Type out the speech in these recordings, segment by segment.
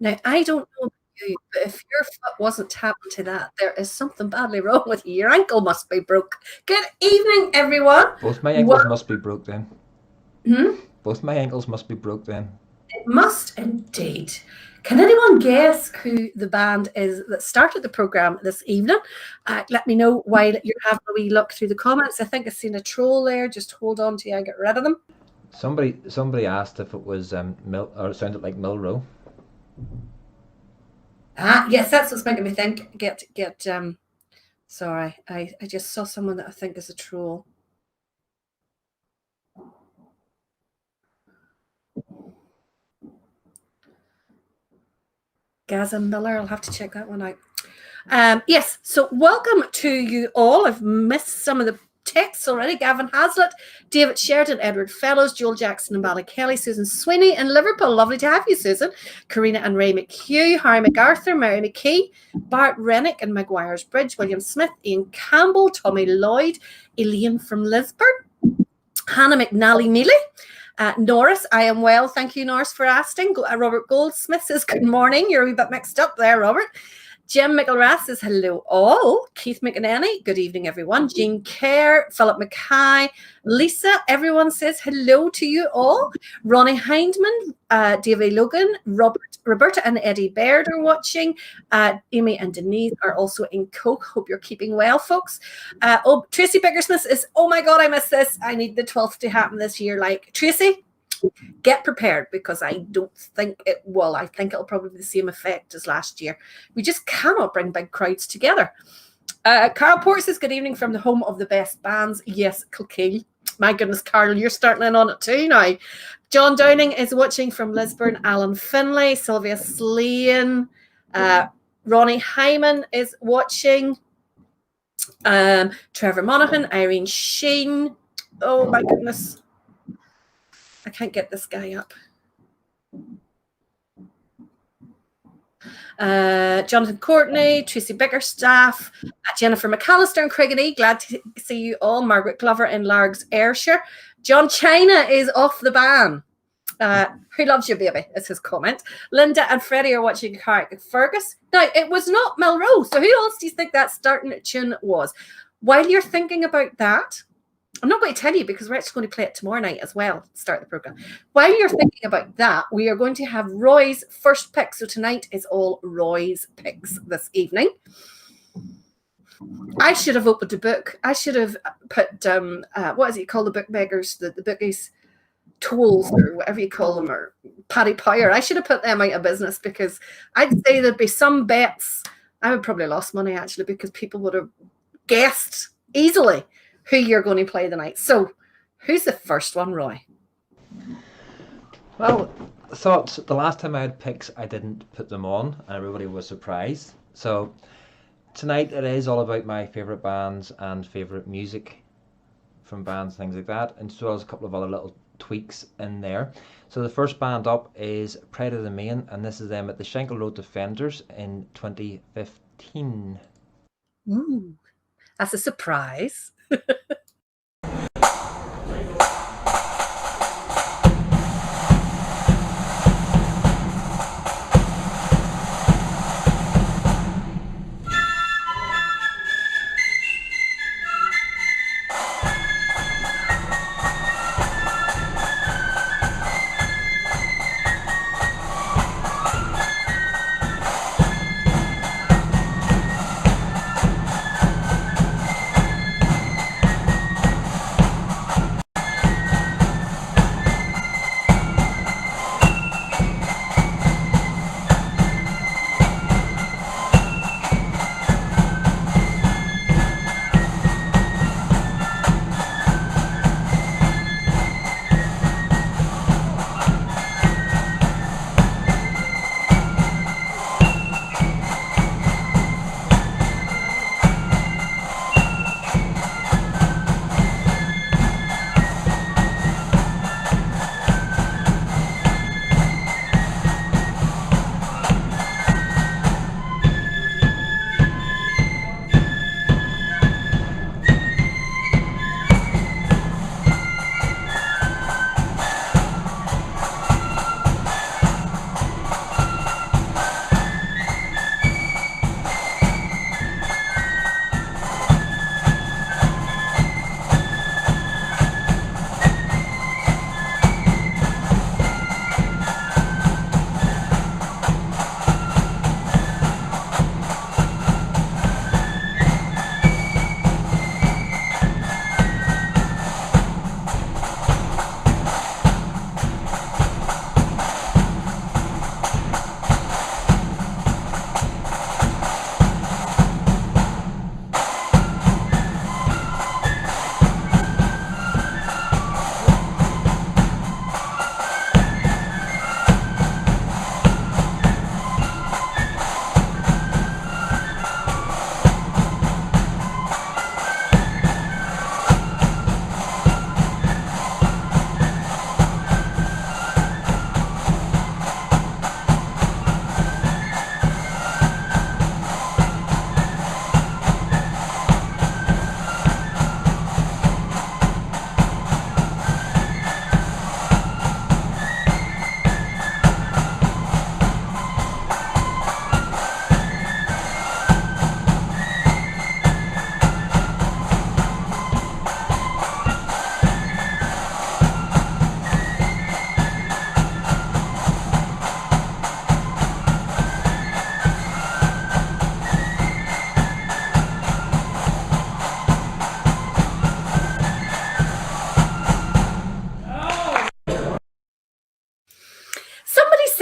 Now, I don't know about you, but if your foot wasn't tapping to that, there is something badly wrong with you. Your ankle must be broke. Good evening, everyone. Both my Well, ankles must be broke then. hmm, Both my ankles must be broke then. it must indeed. Can anyone guess who the band is that started the programme this evening? Let me know while you're having a wee look through the comments. I think I've seen a troll there. Just hold on till I get rid of them. Somebody asked if it was or it sounded like Milrow. Yes, that's what's making me think. Sorry, I just saw someone that I think is a troll. Gaza Miller, I'll have to check that one out. Yes, so welcome to you all. I've missed some of the texts already. Gavin Hazlitt, David Sheridan, Edward Fellows, Joel Jackson and Ballykelly, Susan Sweeney in Liverpool. Lovely to have you, Susan. Karina and Ray McHugh, Harry MacArthur, Mary McKee, Bart Rennick and Maguire's Bridge, William Smith, Ian Campbell, Tommy Lloyd, Elaine from Lisburn, Hannah McNally Neely. Norris, I am well. Thank you, Norris, for asking. Robert Goldsmith says, good morning. You're a wee bit mixed up there, Robert. Jim McElrath says, hello all. Keith McEnany, good evening, everyone. Jean Kerr, Philip Mackay, Lisa, everyone says hello to you all. Ronnie Hindman, Davy Logan, Roberta and Eddie Baird are watching. Amy and Denise are also in Coke. Hope you're keeping well, folks. Tracy Biggersmith is, oh my God, I missed this. I need the 12th to happen this year. Like, Tracy, get prepared because I don't think it will. I think it'll probably be the same effect as last year. We just cannot bring big crowds together. Carl Port says, good evening from the home of the best bands. Yes, Kilkeel. My goodness, Carl, you're starting in on it too now. John Downing is watching from Lisburn. Alan Finlay, Sylvia Slane, Ronnie Hyman is watching. Trevor Monaghan, Irene Sheen. Oh my goodness. I can't get this guy up. Jonathan Courtney, Tracy Bickerstaff, Jennifer McAllister and Craigie. Glad to see you all. Margaret Glover in Largs, Ayrshire. John China is off the ban. Who loves you, baby? Is his comment. Linda and Freddie are watching Carrickfergus. Now, it was not Melrose. So who else do you think that starting tune was? While you're thinking about that, I'm not going to tell you because we're actually going to play it tomorrow night as well, start the program. While you're thinking about that, we are going to have Roy's first pick. So tonight is all Roy's picks this evening. I should have opened a book. I should have put, what is it called, the bookmakers, the bookies, tools or whatever you call them, or Paddy Power. I should have put them out of business because I'd say there'd be some bets. I would probably lost money actually because people would have guessed easily who you're going to play tonight. So, who's the first one, Roy? Well, I thought the last time I had picks, I didn't put them on, and everybody was surprised. So, tonight it is all about my favourite bands and favourite music from bands, things like that, and so there's a couple of other little tweaks in there. So, the first band up is Pride of the Main, and this is them at the Schenkel Road Defenders in 2015. Ooh, that's a surprise.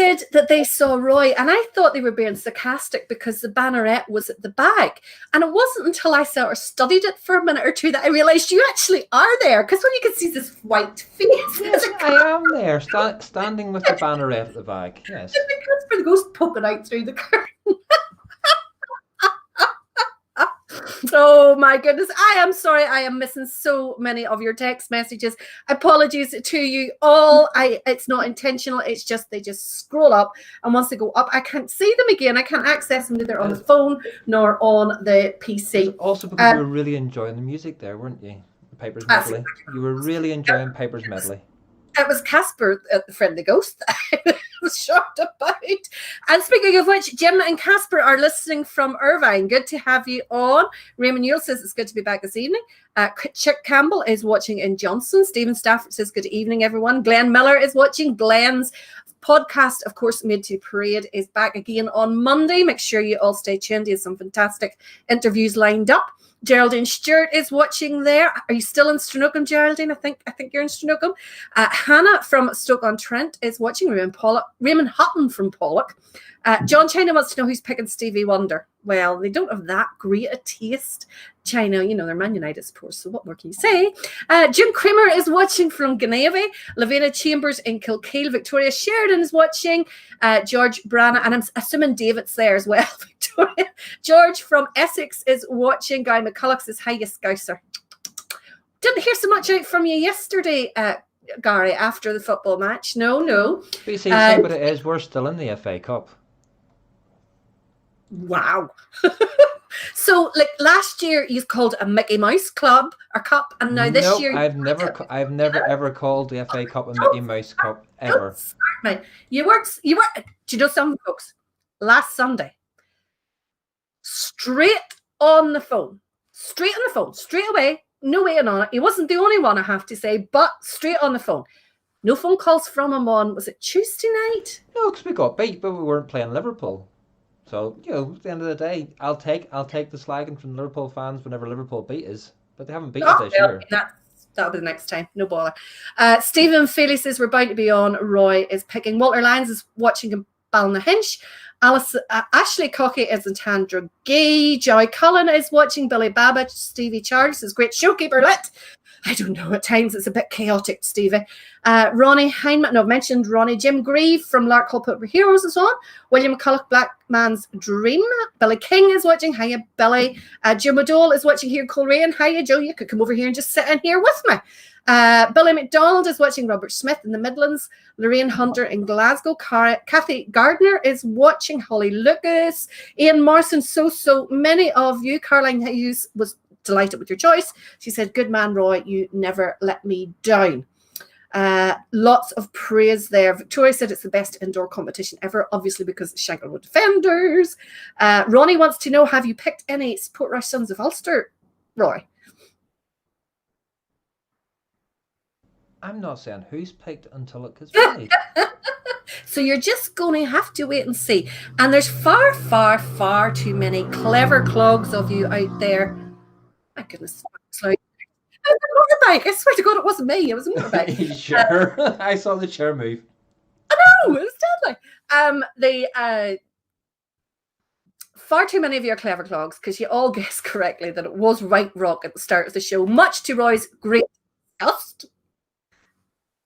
did that they saw Roy, and I thought they were being sarcastic because the banneret was at the back. And it wasn't until I sort of studied it for a minute or two that I realised you actually are there. Because when you can see this white face, Yes, I am there, standing with the banneret at the back. Yes. for the ghost poking out through the curtain. Oh my goodness. I am sorry. I am missing so many of your text messages. Apologies to you all. It's not intentional. It's just they just scroll up, and once they go up, I can't see them again. I can't access them neither on the phone nor on the PC. Also because you were really enjoying the music there, weren't you? Piper's medley. You were really enjoying Piper's medley. It was Casper, the friendly ghost, that I was shocked about. And speaking of which, Jim and Casper are listening from Irvine. Good to have you on. Raymond Yule says it's good to be back this evening. Chick Campbell is watching in Johnson. Stephen Stafford says good evening, everyone. Glenn Miller is watching. Glenn's podcast, of course, Mid to Parade, is back again on Monday. Make sure you all stay tuned. He has some fantastic interviews lined up. Geraldine Stewart is watching there. Are you still in Stranookum, Geraldine? I think you're in Stranookum. Hannah from Stoke-on-Trent is watching. Raymond Hutton from Pollock. John China wants to know who's picking Stevie Wonder. Well, they don't have that great a taste. China, they're Man United supporters, so what more can you say? Jim Kramer is watching from Ganavy. Lavina Chambers in Kilkeel. Victoria Sheridan is watching. George Brana, and I'm assuming David's there as well, Victoria. George from Essex is watching. Guy McCulloch says, hi, you Scouser. Didn't hear so much out from you yesterday, Gary, after the football match. No. But you see what it is, we're still in the FA Cup. Wow. So, like last year, you called a Mickey Mouse club or cup, and now this year, I've never ever called the FA Cup a Mickey Mouse Cup ever. You were. Do you know something, folks? Last Sunday, straight on the phone, straight away, no waiting on it. He wasn't the only one, I have to say, but straight on the phone. No phone calls from him on, was it Tuesday night? No, because we got beat, but we weren't playing Liverpool. So, at the end of the day, I'll take the slagging from Liverpool fans whenever Liverpool beat us. But they haven't beat us this year. That'll be the next time. No bother. Stephen Feely says we're bound to be on. Roy is picking. Walter Lyons is watching in Balnahinch. Ashley Cockey is in Tandra Gay. Joy Cullen is watching. Billy Babbage. Stevie Charles is great showkeeper lit. I don't know, at times it's a bit chaotic, Stevie. Ronnie Heineman, I've mentioned Ronnie. Jim Grieve from Larkhall Put Heroes is on. William McCulloch, Black Man's Dream. Billy King is watching. Hiya, Billy. Joe Madole is watching here. Coleraine. Hiya, Joe. You could come over here and just sit in here with me. Billy McDonald is watching. Robert Smith in the Midlands. Lorraine Hunter in Glasgow. Kathy Gardner is watching. Holly Lucas. Ian Morrison. So many of you. Caroline Hughes was delighted with your choice. She said, good man, Roy, you never let me down. Lots of praise there. Victoria said it's the best indoor competition ever, obviously because it's Shankill Defenders. Ronnie wants to know, have you picked any Support Rush Sons of Ulster, Roy? I'm not saying who's picked until it gets right. So you're just going to have to wait and see. And there's far too many clever clogs of you out there. My goodness. Like, it was a motorbike. I swear to God, it wasn't me. It was a motorbike. Sure. I saw the chair move. I know. It was deadly. Far too many of you are clever clogs because you all guessed correctly that it was White Rock at the start of the show, much to Roy's great disgust.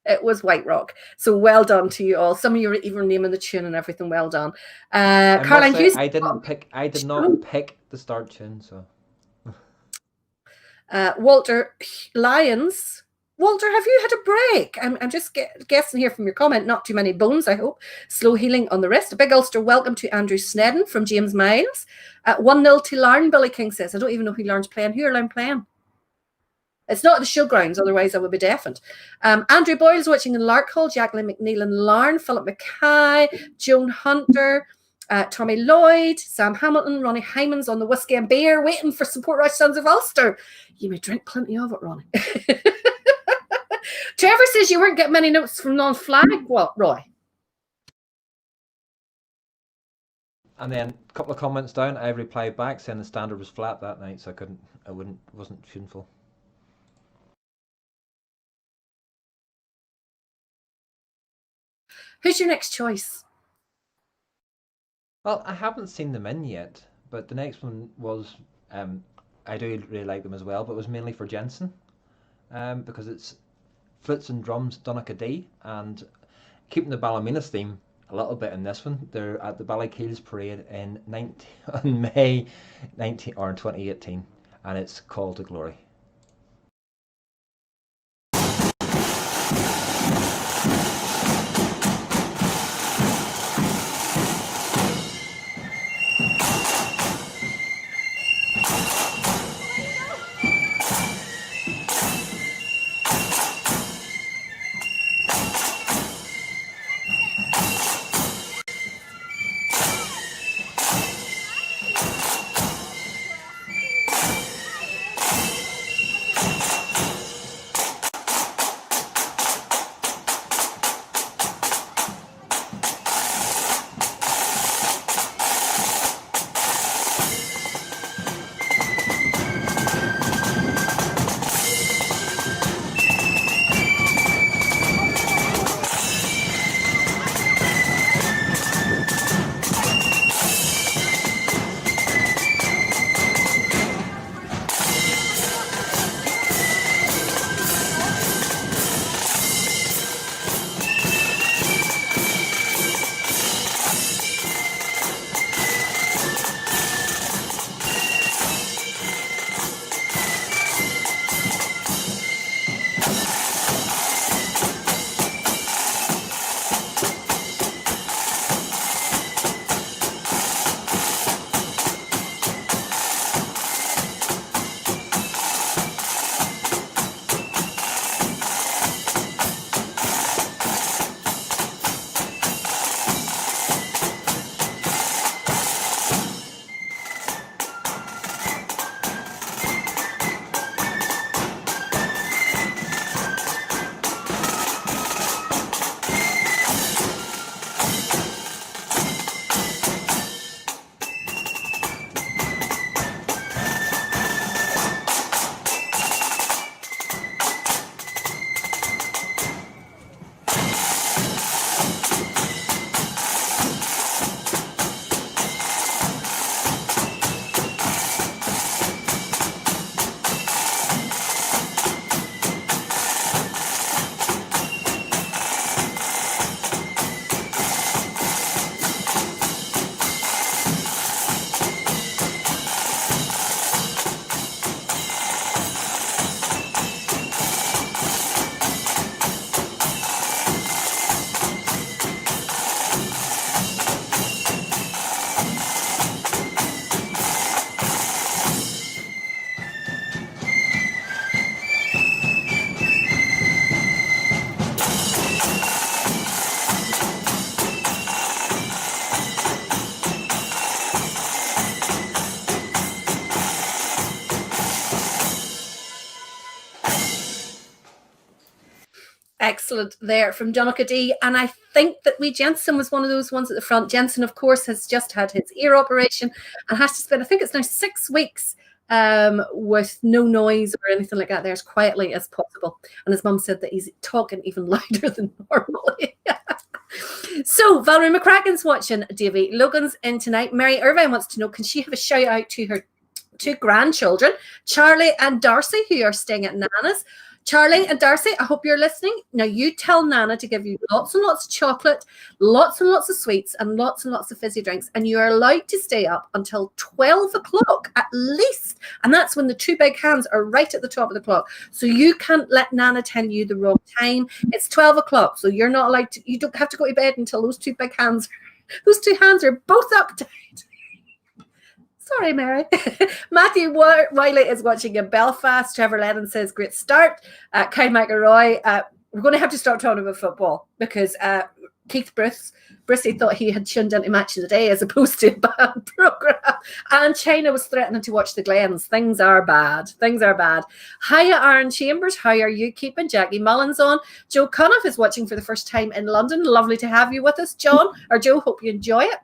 It was White Rock. So well done to you all. Some of you are even naming the tune and everything. Well done. Caroline Hughes. I did not pick the start tune, so. Walter Lyons. Walter, have you had a break? I'm just guessing here from your comment. Not too many bones, I hope. Slow healing on the wrist. A big Ulster welcome to Andrew Snedden from James Miles. 1-0 to Larne, Billy King says. I don't even know who Larne's playing. Who are Larne playing? It's not at the showgrounds, otherwise I would be deafened. Andrew Boyle's watching in Larkhall. Jacqueline McNeil in Larne. Philip Mackay. Joan Hunter. Tommy Lloyd, Sam Hamilton, Ronnie Hyman's on the whiskey and beer, waiting for Support Rush Sons of Ulster. You may drink plenty of it, Ronnie. Trevor says you weren't getting many notes from non-flag. What, Roy? And then a couple of comments down, I replied back saying the standard was flat that night, so wasn't tuneful. Who's your next choice? Well, I haven't seen them in yet, but the next one was I do really like them as well, but it was mainly for Jensen because it's flutes and drums done like a D, and keeping the Ballymena theme a little bit in this one. They're at the Ballykeels parade in 19, on May 19 or 2018, and it's Call to Glory. Excellent there from Donica D. And I think that Jensen was one of those ones at the front. Jensen, of course, has just had his ear operation and has to spend, I think it's now 6 weeks with no noise or anything like that there, as quietly as possible. And his mum said that he's talking even louder than normally. So Valerie McCracken's watching, Davy. Logan's in tonight. Mary Irvine wants to know, can she have a shout out to her two grandchildren, Charlie and Darcy, who are staying at Nana's? Charlie and Darcy, I hope you're listening. Now you tell Nana to give you lots and lots of chocolate, lots and lots of sweets, and lots of fizzy drinks. And you are allowed to stay up until 12 o'clock at least. And that's when the two big hands are right at the top of the clock. So you can't let Nana tell you the wrong time. It's 12 o'clock. So you're not allowed to, you don't have to go to bed until those two hands are both up tight. Sorry, Mary. Matthew Wiley is watching in Belfast. Trevor Lennon says, great start. Kyle McElroy, we're going to have to start talking about football because Keith Brucey thought he had tuned into Match of the Day as opposed to a band program. And China was threatening to watch the Glens. Things are bad. Hiya, Aaron Chambers. How are you keeping? Jackie Mullins on. Joe Cuniff is watching for the first time in London. Lovely to have you with us, John. Or Joe, hope you enjoy it.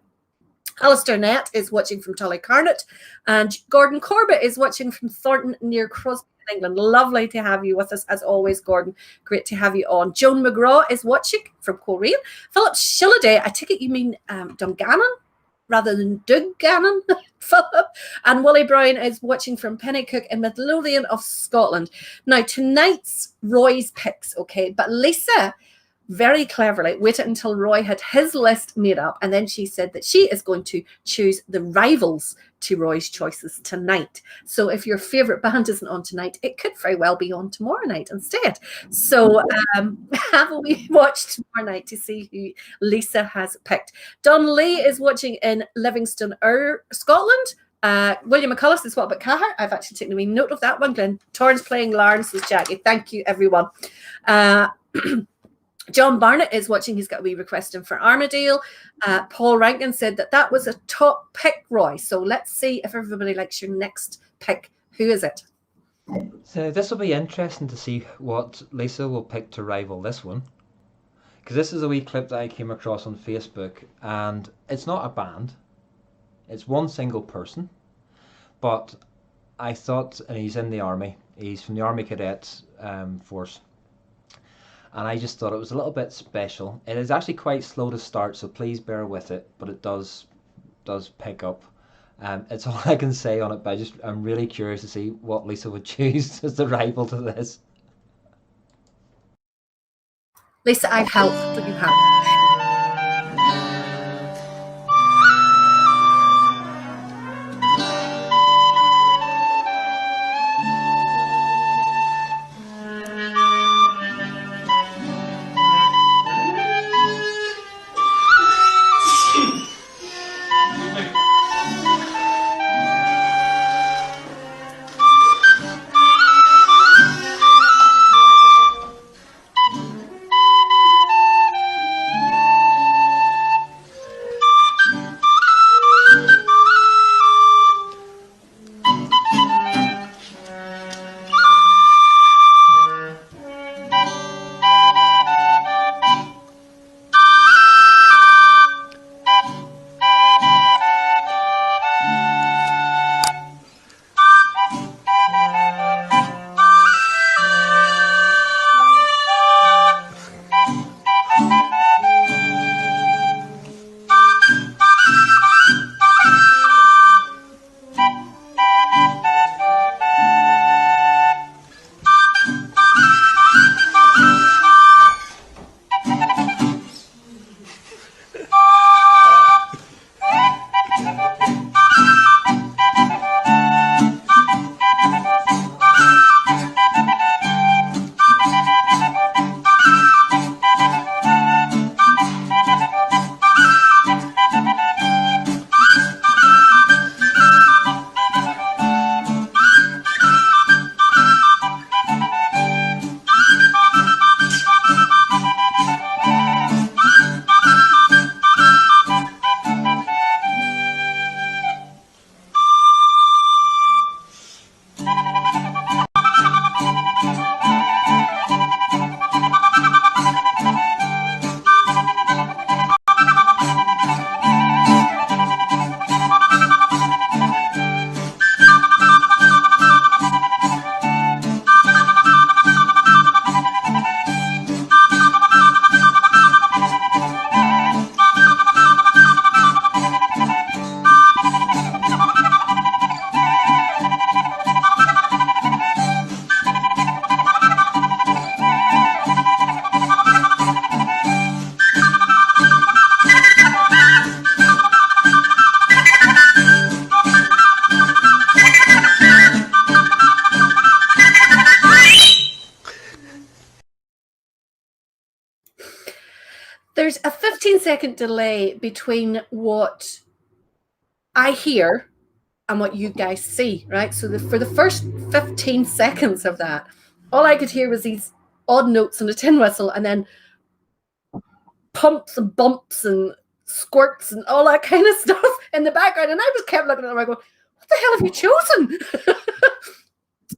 Alistair Nett is watching from Tullycarnet, and Gordon Corbett is watching from Thornton near Crosby in England. Lovely to have you with us as always, Gordon. Great to have you on. Joan McGraw is watching from Coleraine. Philip Shilladay, I take it you mean Dungannon? rather than Dungannon, Philip. And Willie Brown is watching from Pennycook in Midlothian of Scotland. Now, tonight's Roy's picks, okay, but Lisa very cleverly waited until Roy had his list made up, and then she said that she is going to choose the rivals to Roy's choices tonight. So if your favorite band isn't on tonight, it could very well be on tomorrow night instead. So have a wee watch tomorrow night to see who Lisa has picked. Don Lee is watching in Livingston, Scotland. William McCullough says, what about Cahir? I've actually taken a wee note of that one. Glenn Torrance playing Lawrence with Jackie. Thank you, everyone. John Barnett is watching. He's got a wee request in for Armadale. Paul Rankin said that was a top pick, Roy. So let's see if everybody likes your next pick. Who is it? So this will be interesting to see what Lisa will pick to rival this one. Because this is a wee clip that I came across on Facebook. And it's not a band. It's one single person. But I thought, and he's in the army. He's from the Army Cadets Force. And I just thought it was a little bit special. It is actually quite slow to start, so please bear with it. But it does pick up. It's all I can say on it. But I'm really curious to see what Lisa would choose as the rival to this. Lisa, I help. Do you help? There's a 15-second delay between what I hear and what you guys see, right? So for the first 15 seconds of that, all I could hear was these odd notes and a tin whistle, and then pumps and bumps and squirts and all that kind of stuff in the background. And I just kept looking at them and I go, what the hell have you chosen?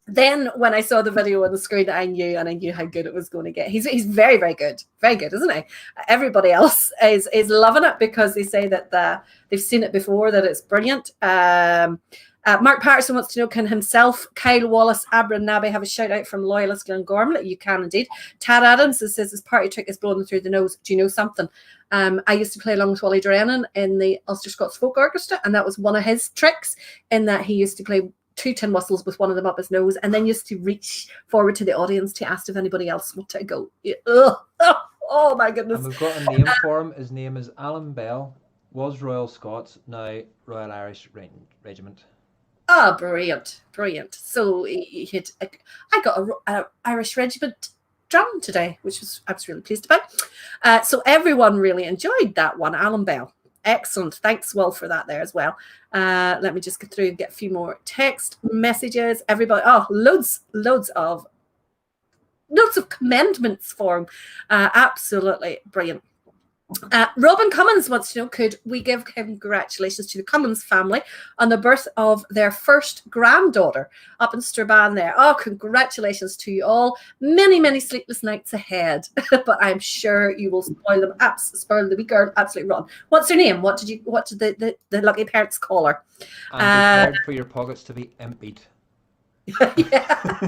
Then when I saw the video on the screen, I knew how good it was going to get. He's very, very good. Very good, isn't he? Everybody else is loving it because they say that they've seen it before, that it's brilliant. Mark Patterson wants to know, can himself, Kyle Wallace, Abra Nabe have a shout out from Loyalist Glengormley? You can indeed. Tad Adams says his party trick is blowing through the nose. Do you know something? I used to play along with Wally Drennan in the Ulster Scots Folk Orchestra, and that was one of his tricks, in that he used to play 2 tin whistles with one of them up his nose, and then used to reach forward to the audience to ask if anybody else wanted to go. Oh my goodness. And we've got a name for him. His name is Alan Bell. Was Royal Scots, now Royal Irish Regiment. Oh, brilliant. So he had, I got a Irish Regiment drum today, which I was really pleased about. So everyone really enjoyed that one. Alan Bell. Excellent. Thanks, Will, for that there as well. Let me just get through and get a few more text messages. Everybody, loads of commendments for him. Absolutely brilliant. Robin Cummins wants to know, could we give congratulations to the Cummins family on the birth of their first granddaughter up in Strabane there. Oh, congratulations to you all. Many, many sleepless nights ahead. But I'm sure you will spoil the wee girl absolutely rotten. What's her name? What did the lucky parents call her? And prepared for your pockets to be emptied. Yeah.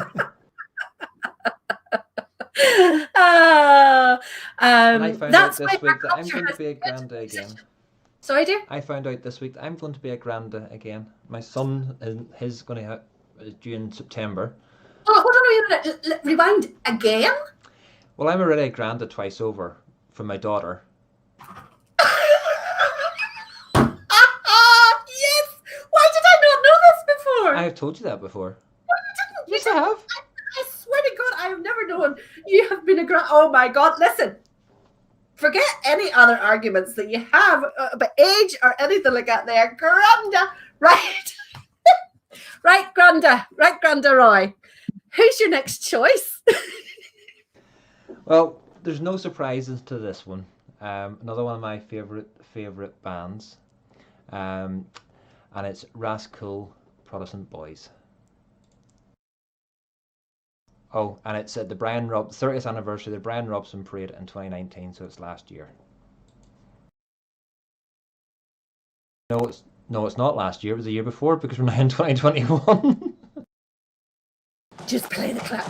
And I found out this week that I'm going to be a granda again. Sorry, dear? I found out this week that I'm going to be a granda again. My son, is going to is due in September. Oh, hold on a minute. Rewind again? Well, I'm already a granda twice over from my daughter. Yes! Why did I not know this before? I have told you that before. No, you didn't. Yes, I have. I swear to God, I have never known you have been a grand. Oh my God! Listen, forget any other arguments that you have about age or anything like that. There, Granda, right? Right, Granda Roy. Who's your next choice? Well, there's no surprises to this one. Another one of my favorite bands, and it's Rascal Protestant Boys. Oh, and it's at the 30th anniversary of the Brian Robson Parade in 2019, so it's last year. No, it's not last year. It was the year before, because we're now in 2021. Just play the clap.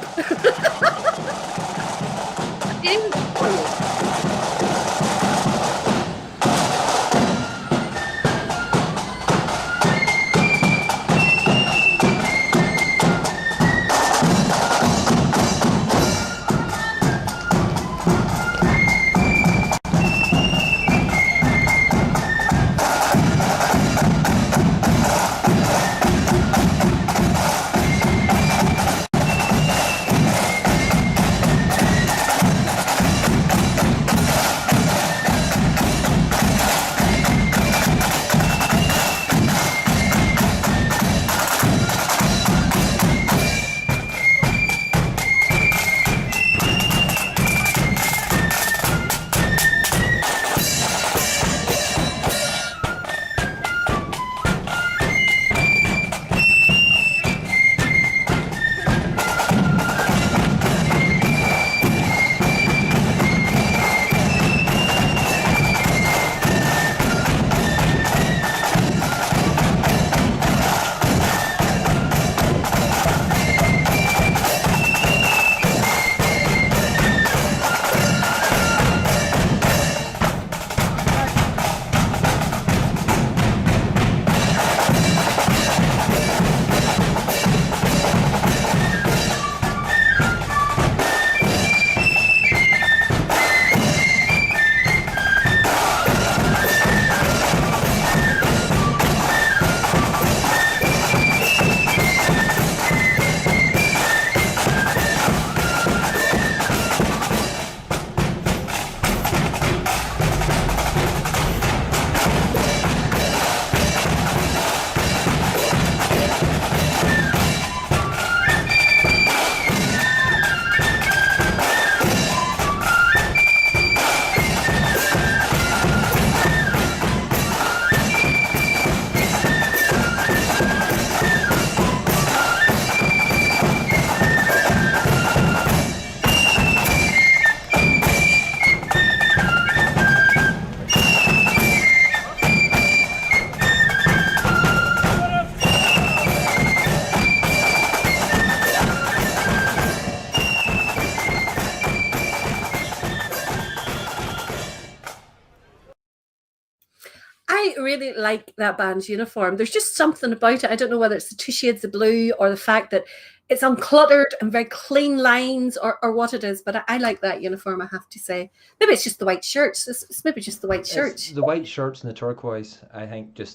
I really like that band's uniform. There's just something about it. I don't know whether it's the two shades of blue or the fact that it's uncluttered and very clean lines or what it is, but I like that uniform, I have to say. Maybe it's just the white shirts. It's maybe just the white It's shirts. the white shirts and the turquoise, I think, and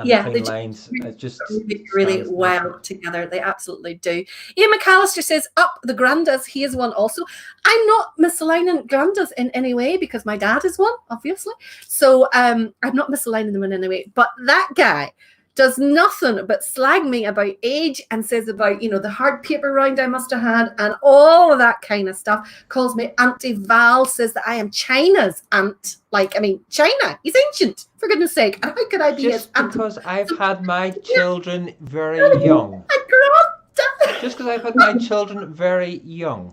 the Yeah, they clean just lines. It just really, really stands nicely. well together. They absolutely do. Ian McAllister says, up the Grandas. He is one also. I'm not misaligning Grandas in any way because my dad is one, obviously. So I'm not misaligning them in any way. But that guy does nothing but slag me about age and says about, the hard paper round I must have had and all of that kind of stuff. Calls me Auntie Val, says that I am China's aunt. China, he's ancient, for goodness sake. And how could I be his Just aunt? because I've had my children very young. Just because I've had my children very young.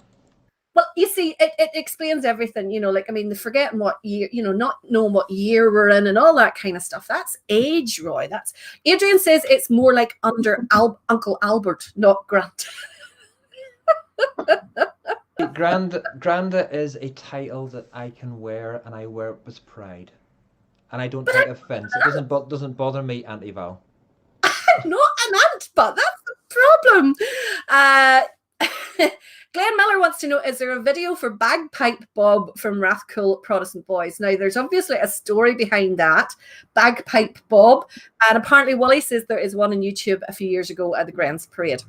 Well, you see, it explains everything, the forgetting what year, not knowing what year we're in and all that kind of stuff. That's age, Roy. That's Adrian says it's more like under Uncle Albert, not Grant. Granda is a title that I can wear, and I wear it with pride. And I don't take offence. It doesn't bother me, Auntie Val. I'm not an aunt, but that's the problem. Glenn Miller wants to know, is there a video for Bagpipe Bob from Rathcoole Protestant Boys? Now, there's obviously a story behind that, Bagpipe Bob, and apparently Wally says there is one on YouTube a few years ago at the Grants Parade.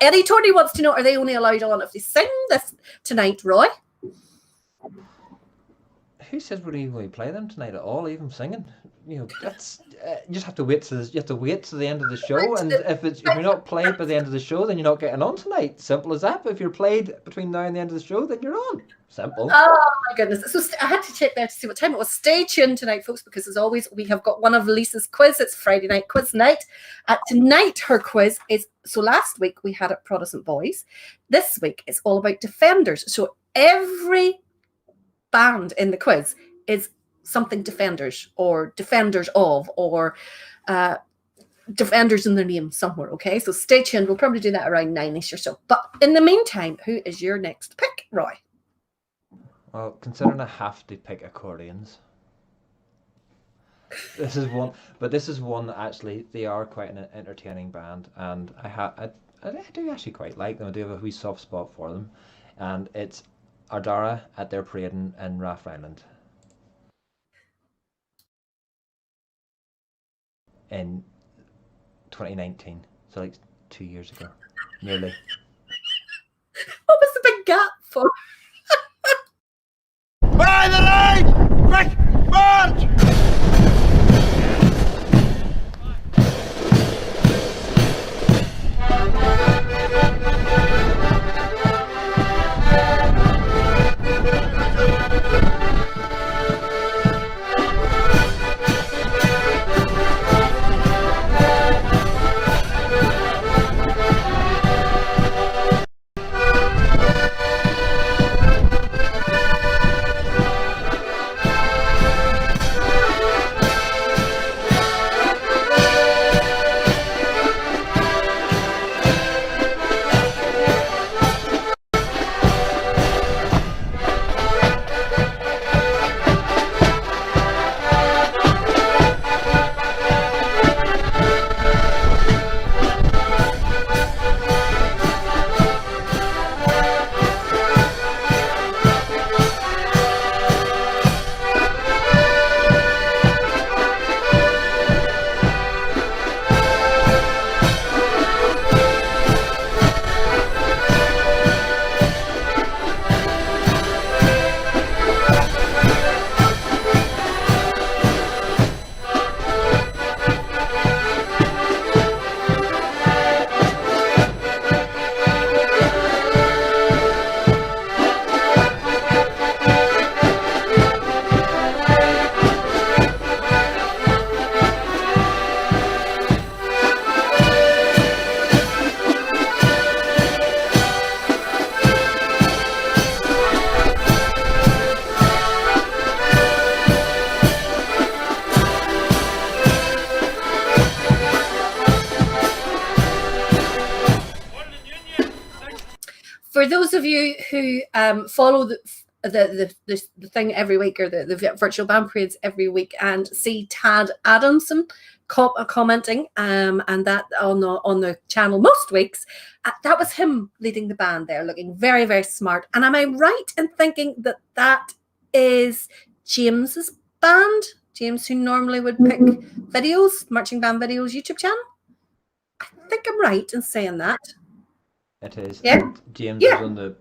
Eddie Torney wants to know, are they only allowed on if they sing this tonight, Roy? Who says we're even going to play them tonight at all, even singing? That's you just have to wait to the end of the show, and if you're not played by the end of the show, then you're not getting on tonight. Simple as that. But if you're played between now and the end of the show, then you're on. Simple. Oh my goodness! So I had to check there to see what time it was. Stay tuned tonight, folks, because as always, we have got one of Lisa's quiz. It's Friday night quiz night. Tonight, her quiz is. So last week we had it Protestant Boys. This week it's all about Defenders. So every band in the quiz is something Defenders or Defenders of or Defenders in their name somewhere. Okay, so stay tuned. We'll probably do that around 9ish or so. But in the meantime, who is your next pick, Roy? Well, considering I have to pick accordions, this is one that actually they are quite an entertaining band, and I do actually quite like them. I do have a wee soft spot for them, and it's Ardara at their parade in Rathisland in 2019, so like 2 years ago, nearly. What was the big gap for? By the line! Quick, march! For those of you who follow the thing every week, or the virtual band parades every week, and see Tad Adamson commenting, and that on the channel most weeks. That was him leading the band there, looking very, very smart. And am I right in thinking that that is James's band? James, who normally would pick videos, marching band videos, YouTube channel? I think I'm right in saying that. It is. Yeah. And James is on the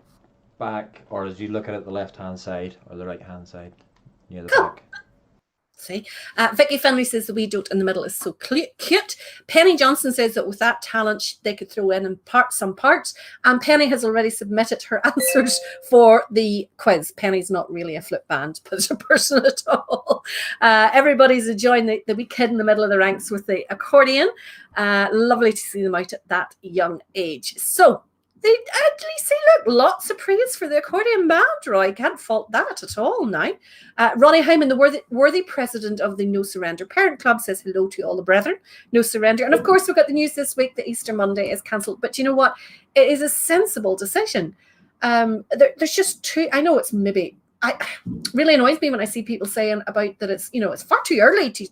back, or as you look at it, the left-hand side or the right-hand side, near the back. See, Vicky Finley says the wee dote in the middle is so cute. Penny Johnson says that with that talent, they could throw in some parts. And Penny has already submitted her answers for the quiz. Penny's not really a flip band, but a person at all. Everybody's enjoying the wee kid in the middle of the ranks with the accordion. Lovely to see them out at that young age. So, they actually see, look, lots of praise for the accordion band, Roy. Can't fault that at all now. Ronnie Hyman, the worthy president of the No Surrender Parent Club, says hello to all the brethren. No surrender. And of course, we've got the news this week that Easter Monday is cancelled. But you know what? It is a sensible decision. There's just too, I know it's maybe, really annoys me when I see people saying about that it's, it's far too early to.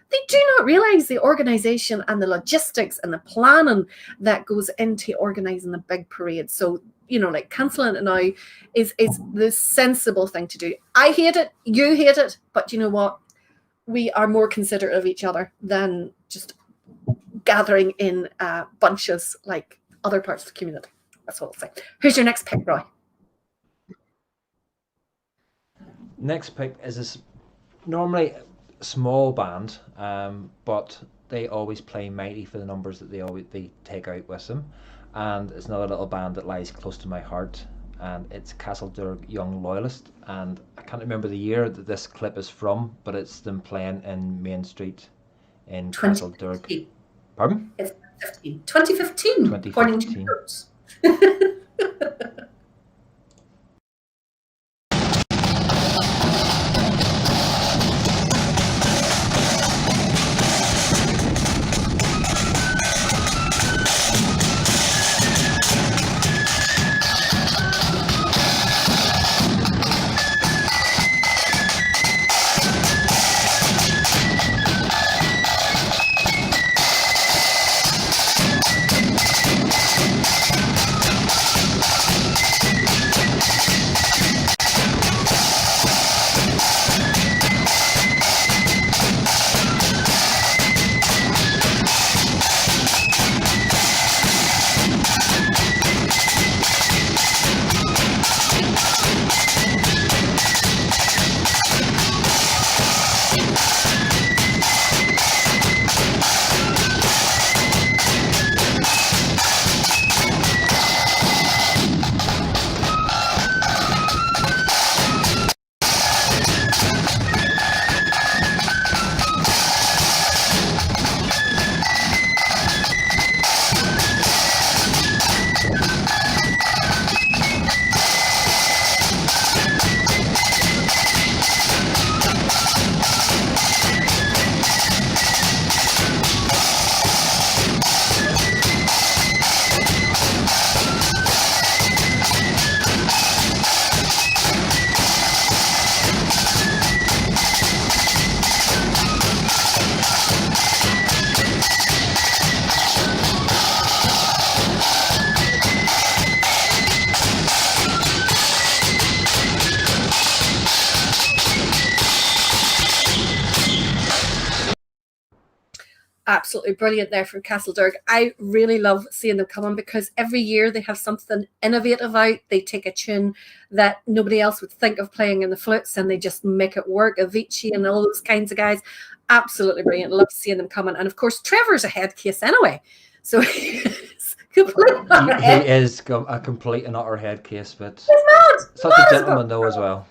They do not realize the organization and the logistics and the planning that goes into organizing the big parade. So, like cancelling it now is the sensible thing to do. I hate it. You hate it. But you know what? We are more considerate of each other than just gathering in bunches like other parts of the community. That's what I'll say. Who's your next pick, Roy? Next pick is this normally small band, but they always play mighty for the numbers that they take out with them, and it's another little band that lies close to my heart, and it's Castledurg Young Loyalist. And I can't remember the year that this clip is from, but it's them playing in Main Street in Castledurg. Pardon? It's 2015. 2015. Absolutely brilliant there from Castledurg. I really love seeing them come on because every year they have something innovative out. They take a tune that nobody else would think of playing in the flutes and they just make it work. Avicii and all those kinds of guys. Absolutely brilliant. Love seeing them coming. And of course, Trevor's a head case anyway. So he's complete. He is a complete and utter head case, but such a gentleman though as well.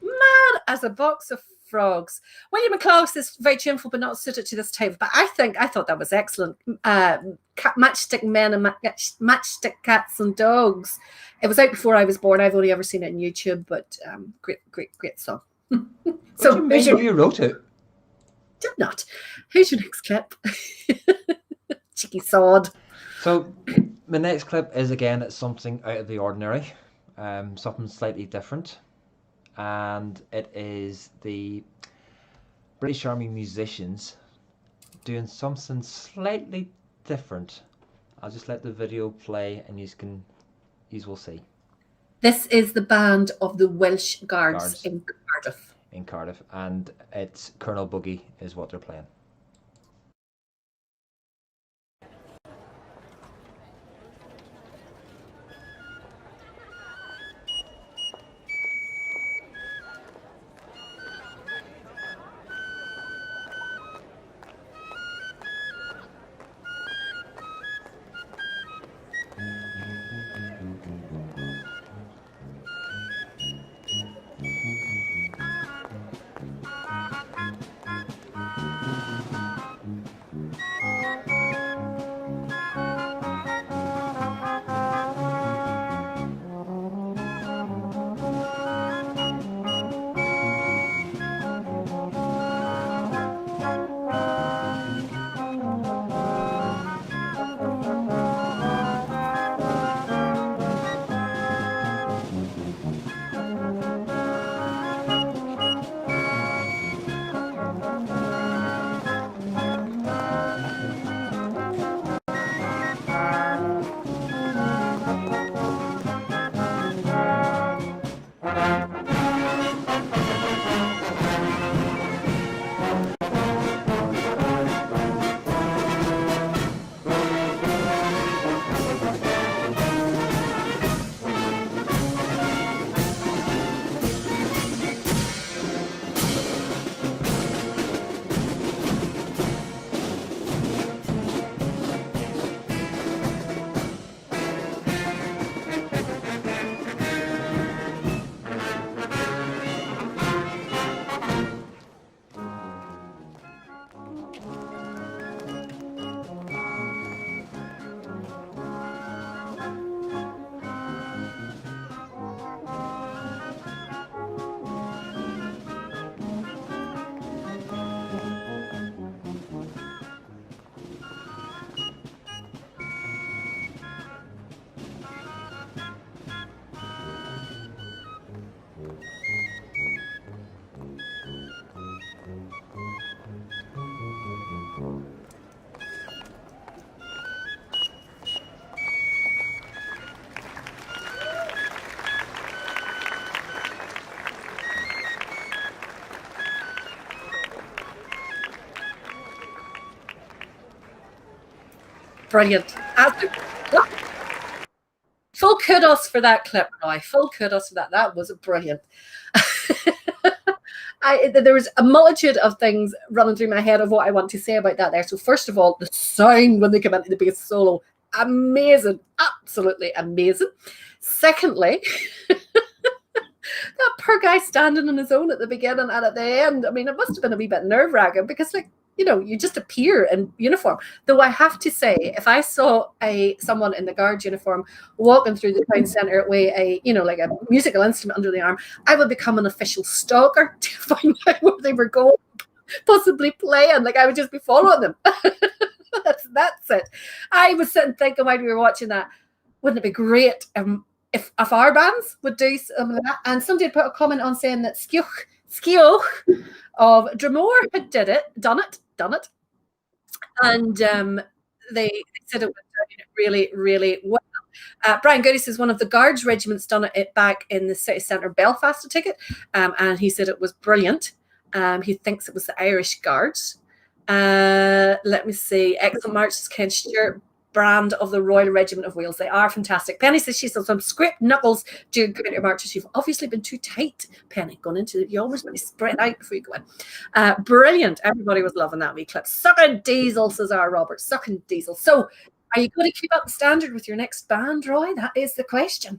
Mad as a box of frogs. William McClough says very tuneful but not suited to this type. But I thought that was excellent. Matchstick Men and Matchstick Cats and Dogs. It was out before I was born. I've only ever seen it on YouTube, but great song. So you wrote it? Did not. Who's your next clip? Cheeky sod. So the next clip is again, it's something out of the ordinary, something slightly different. and it is the British Army musicians doing something slightly different. I'll just let the video play and you will see. This is the band of the Welsh Guards, Guards. in Cardiff. In Cardiff, and it's Colonel Boogie is what they're playing. Brilliant. Full kudos for that clip, Roy. Full kudos for that. That was brilliant. There was a multitude of things running through my head of what I want to say about that there. So first of all, the sound when they come into the bass solo, amazing, absolutely amazing. Secondly, that poor guy standing on his own at the beginning and at the end. I mean, it must have been a wee bit nerve-wracking because, like, you know, you just appear in uniform. Though I have to say, if I saw someone in the Guards uniform walking through the town centre with like a musical instrument under the arm, I would become an official stalker to find out where they were going, possibly playing. Like, I would just be following them. That's it. I was sitting thinking while we were watching that, wouldn't it be great if our bands would do some of that? And somebody had put a comment on saying that Skioch of Dromore had done it, and they said it was doing really, really well. Brian Goody says one of the Guards regiments done it back in the city centre Belfast, a ticket, and he said it was brilliant. He thinks it was the Irish Guards. Let me see. Excellent marches, Ken Stewart, brand of the Royal Regiment of Wales. They are fantastic. Penny says she saw some scraped knuckles during counter marches. You've obviously been too tight, Penny, going into it. You always want to spread out before you go in. Brilliant. Everybody was loving that wee clip. Sucking diesel, says our Robert. Sucking diesel. So are you going to keep up the standard with your next band, Roy? That is the question.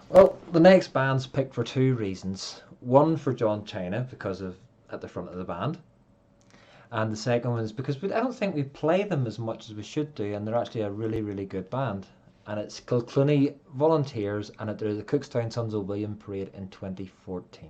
Well, the next band's picked for two reasons. One for John China, because of at the front of the band. And the second one is because I don't think we play them as much as we should do, and they're actually a really, really good band. And it's Kilclunny Volunteers, and they're the Cookstown Sons of William Parade in 2014.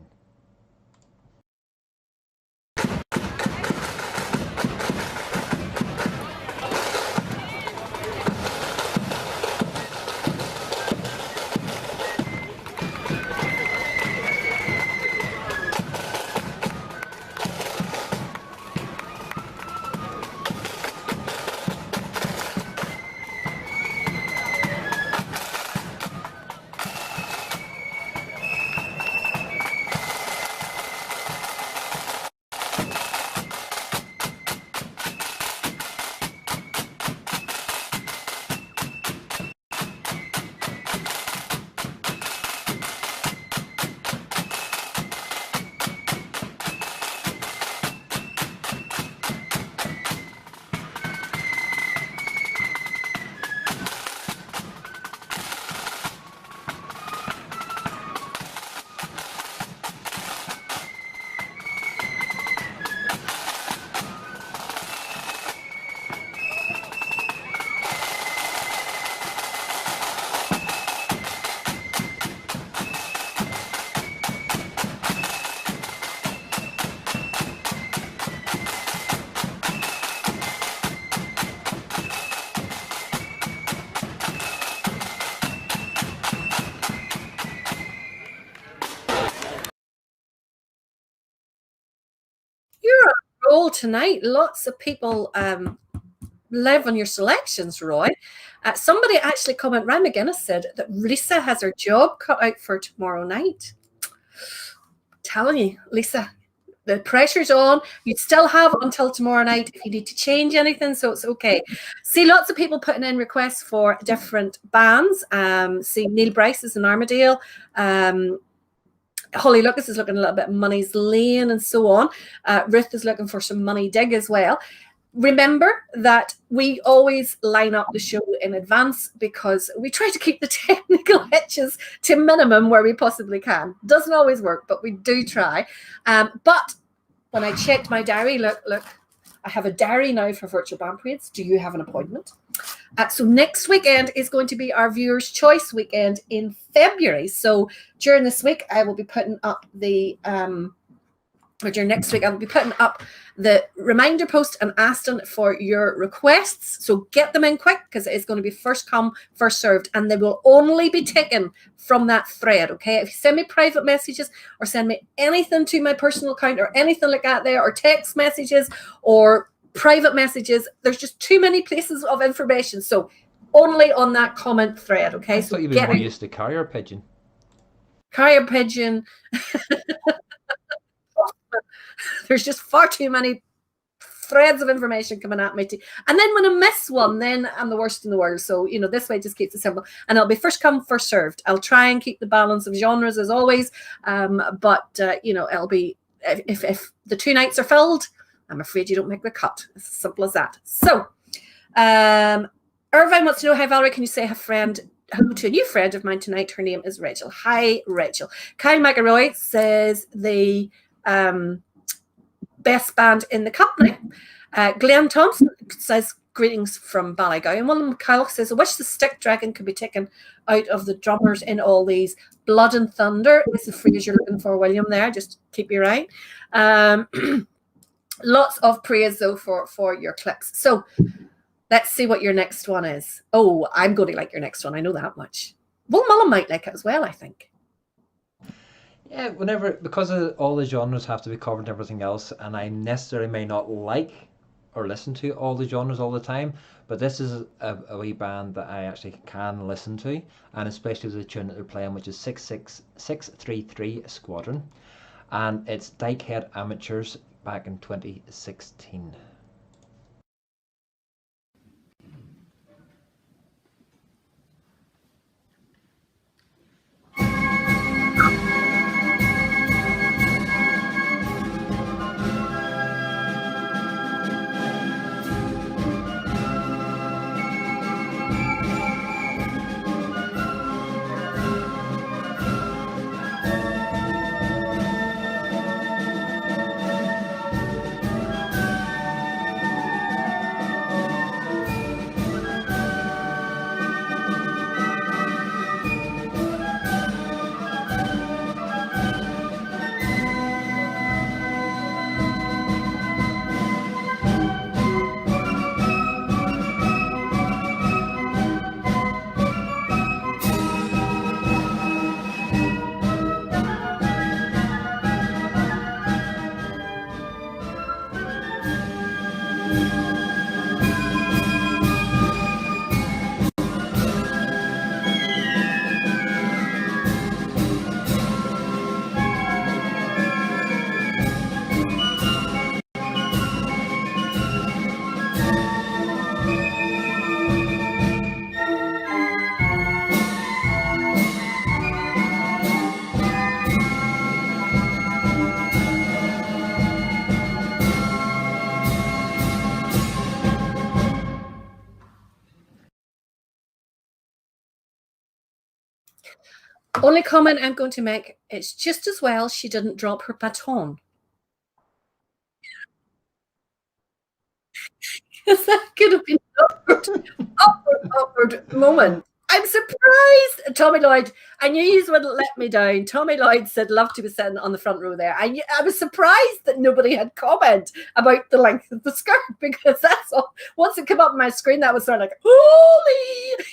all tonight. Lots of people live on your selections, Roy. Somebody actually comment, Ryan McGuinness said that Lisa has her job cut out for tomorrow night. Telling you, Lisa, the pressure's on. You still have until tomorrow night if you need to change anything, so it's okay. See lots of people putting in requests for different bands. See Neil Bryce is in Armadale. Holly Lucas is looking a little bit Money's Lane and so on. Ruth is looking for some Money Dig as well. Remember that we always line up the show in advance because we try to keep the technical hitches to minimum where we possibly can. Doesn't always work, but we do try. But when I checked my diary, look, I have a diary now for virtual band parades. Do you have an appointment? So next weekend is going to be our Viewers' Choice weekend in February. So during this week, I will be putting up the during next week, I will be putting up the reminder post and asking for your requests. So get them in quick because it is going to be first come, first served, and they will only be taken from that thread. Okay, if you send me private messages or send me anything to my personal account or anything like that there, or text messages or private messages, there's just too many places of information. So only on that comment thread. Okay, I so thought you'd be more used to carrier pigeon. Carrier pigeon. There's just far too many threads of information coming at me. And then when I miss one, then I'm the worst in the world. So, this way just keeps it simple. And it'll be first come, first served. I'll try and keep the balance of genres as always. But it'll be, if the 2 nights are filled, I'm afraid you don't make the cut. It's as simple as that. So, Irvine wants to know, hi, Valerie, can you say hello to a new friend of mine tonight? Her name is Rachel. Hi, Rachel. Kyle McElroy says the best band in the company. Glenn Thompson says greetings from Ballygow. And William Kyle says, I wish the stick dragon could be taken out of the drummers in all these. Blood and thunder is the phrase you're looking for, William, there. Just keep your eye. Lots of praise, though, for your clips. So let's see what your next one is. Oh, I'm going to like your next one. I know that much. Will Mullen might like it as well, I think. Yeah, because all the genres have to be covered and everything else, and I necessarily may not like or listen to all the genres all the time, but this is a wee band that I actually can listen to, and especially the tune that they're playing, which is 633 Squadron, and it's Dykehead Amateurs back in 2016. Only comment I'm going to make, it's just as well she didn't drop her baton. Because that could have been an awkward moment. I'm surprised. Tommy Lloyd, I knew you wouldn't let me down. Tommy Lloyd said, love to be sitting on the front row there. I was surprised that nobody had comment about the length of the skirt, because that's all. Once it came up on my screen, that was sort of like, holy.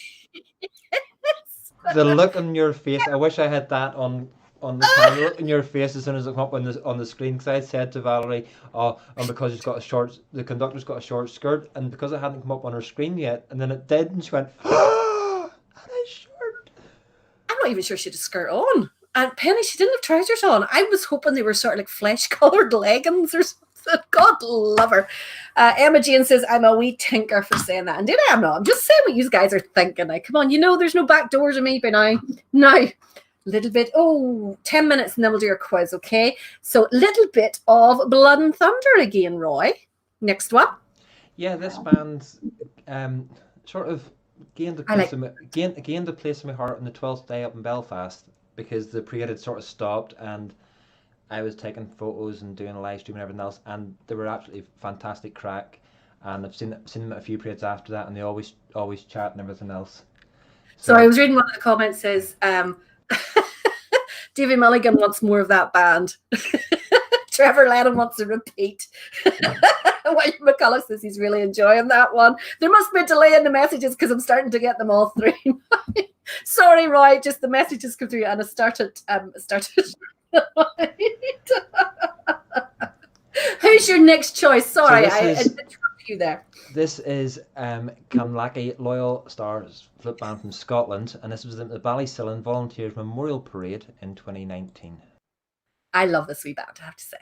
The look on your face, I wish I had that on on the camera in your face as soon as it come up on the screen. Because I said to Valerie, "Oh, and because the conductor's got a short skirt, and because it hadn't come up on her screen yet, and then it did, and she went, oh, that is short." I'm not even sure she had a skirt on. And Penny, she didn't have trousers on. I was hoping they were sort of like flesh-coloured leggings or something. God love her. Emma Jane says, I'm a wee tinker for saying that. Indeed, I am not. I'm just saying what you guys are thinking. Now, come on, there's no back doors of me by now. Now, little bit, 10 minutes and then we'll do our quiz, okay? So, little bit of Blood and Thunder again, Roy. Next one. Yeah, this band sort of gained a place in my heart on the 12th day up in Belfast, because the parade had sort of stopped and I was taking photos and doing a live stream and everything else, and they were absolutely fantastic crack. And I've seen them at a few parades after that, and they always chat and everything else. So I was reading one of the comments says, Davy Mulligan wants more of that band. Trevor Lennon wants to repeat. William McCullough says he's really enjoying that one. There must be a delay in the messages because I'm starting to get them all through. Sorry, Roy, just the messages come through and I started. Who's your next choice? Sorry, I interrupted you there. This is Camlachie Loyal Stars flip band from Scotland, and this was at the Ballysillan Volunteers Memorial Parade in 2019. I love this wee band, I have to say.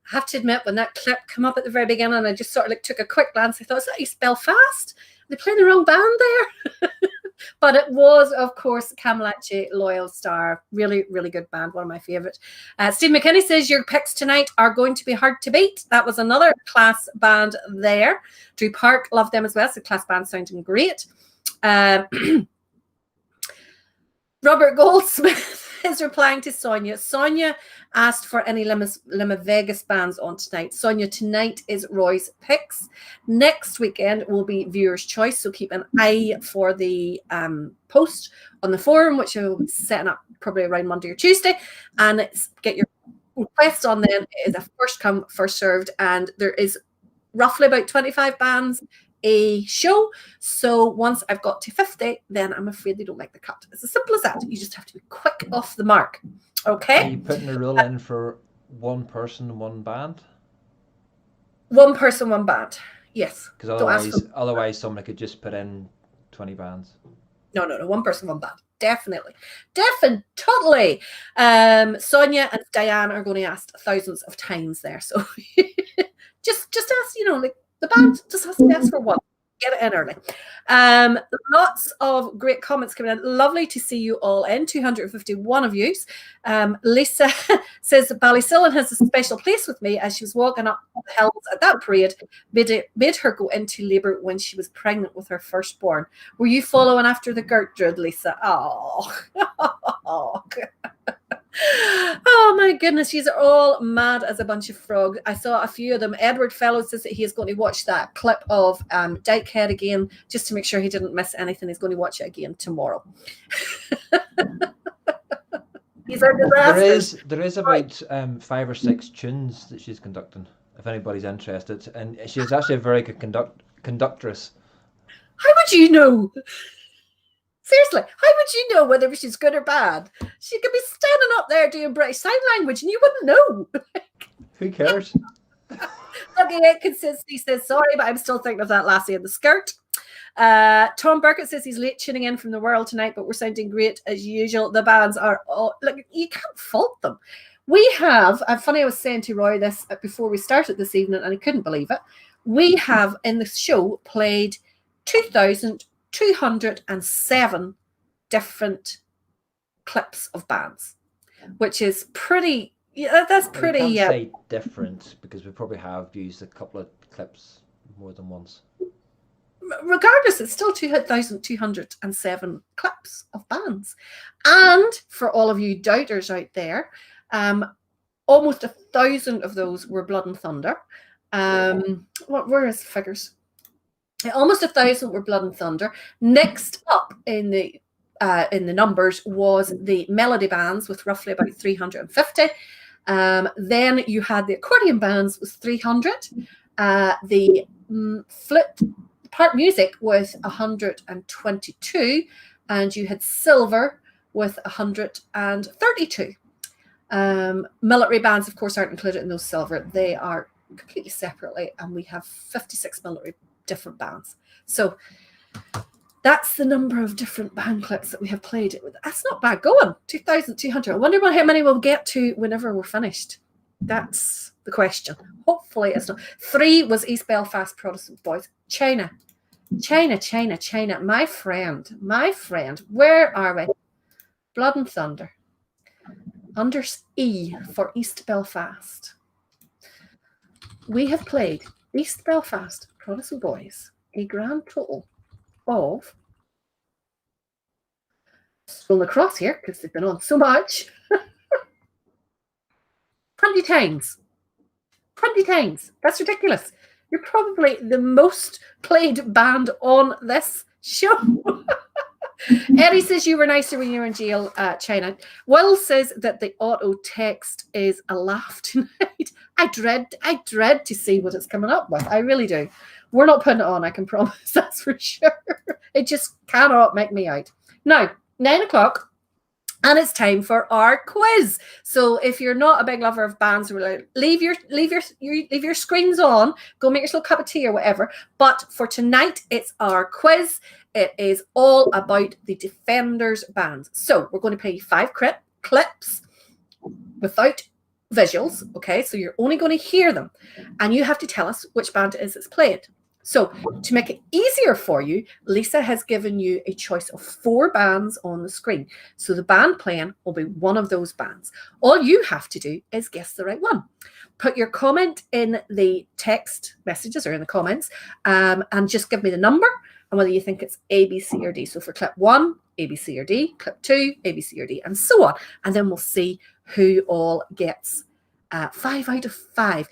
I have to admit, when that clip came up at the very beginning, I just sort of like took a quick glance. I thought, is that East Belfast? Are they playing the wrong band there? But it was, of course, Camlachie Loyal Star. Really, really good band. One of my favourite. Steve McKinney says your picks tonight are going to be hard to beat. That was another class band there. Drew Park, loved them as well. So class band sounding great. Robert Goldsmith is replying to Sonia. Sonia asked for any Lima Vegas bands on tonight. Sonia, tonight is Roy's picks. Next weekend will be viewer's choice, so keep an eye for the post on the forum, which I will be setting up probably around Monday or Tuesday, and get your requests on. Then it is a first come, first served, and there is roughly about 25 bands a show. So once I've got to 50, then I'm afraid they don't make the cut. It's as simple as that. You just have to be quick off the mark. Okay. Are you putting a rule in for one person, one band? One person, one band. Yes. Because otherwise somebody could just put in 20 bands? No, one person, one band. Definitely. Totally. Sonia and Diane are going to ask thousands of times there. So just ask, like the band just has to ask for one. Get it in early. Lots of great comments coming in. Lovely to see you all in. 251 of you. Lisa says Ballysillan has a special place with me as she was walking up the hills at that parade. Made her go into labour when she was pregnant with her firstborn. Were you following after the Gertrude, Lisa? Oh. Oh my goodness, these are all mad as a bunch of frogs. I saw a few of them. Edward Fellows says that he is going to watch that clip of Dykehead again just to make sure he didn't miss anything. He's going to watch it again tomorrow. These are disasters. There is about 5 or 6 tunes that she's conducting, if anybody's interested. And she's actually a very good conductress. How would you know? Seriously, how would you know whether she's good or bad? She could be standing up there doing British Sign Language and you wouldn't know. Who cares? Lucky Consistency says, sorry, but I'm still thinking of that lassie in the skirt. Tom Burkett says he's late tuning in from the world tonight, but we're sounding great as usual. The bands are all, like, you can't fault them. We have, funny, I was saying to Roy this before we started this evening, and I couldn't believe it. We have in the show played 2,207 different clips of bands, which is pretty. Yeah, that's pretty. I can't say different because we probably have used a couple of clips more than once. Regardless, it's still 2,207 clips of bands. And for all of you doubters out there, almost 1,000 of those were Blood and Thunder. Where is the figures? Almost 1,000 were Blood and Thunder. Next up in the numbers was the melody bands with roughly about 350. Then you had the accordion bands with 300. The flute part music with 122, and you had silver with 132. Military bands, of course, aren't included in those silver. They are completely separately, and we have 56 military different bands. So that's the number of different band clips that we have played. That's not bad going. 2,200. I wonder how many we'll get to whenever we're finished. That's the question. Hopefully it's not. 3 was East Belfast Protestant Boys. China. My friend. Where are we? Blood and Thunder. Under E for East Belfast. We have played East Belfast Protestant Boys a grand total of, scrolling across here because they've been on so much, 20 times. 20 times. That's ridiculous. You're probably the most played band on this show. Eddie says you were nicer when you were in jail, China. Will says that the auto text is a laugh tonight. I dread to see what it's coming up with. I really do. We're not putting it on, I can promise, that's for sure. It just cannot make me out. Now, 9 o'clock, and it's time for our quiz. So if you're not a big lover of bands, leave your screens on, go make yourself a cup of tea or whatever. But for tonight, it's our quiz. It is all about the Defenders bands. So we're going to play you 5 clips without visuals. Okay, so you're only going to hear them, and you have to tell us which band it is that's played. So to make it easier for you, Lisa has given you a choice of 4 bands on the screen. So the band playing will be one of those bands. All you have to do is guess the right one. Put your comment in the text messages or in the comments, and just give me the number and whether you think it's A, B, C, or D. So for clip 1, A, B, C, or D, clip 2, A, B, C, or D, and so on. And then we'll see who all gets 5 out of 5.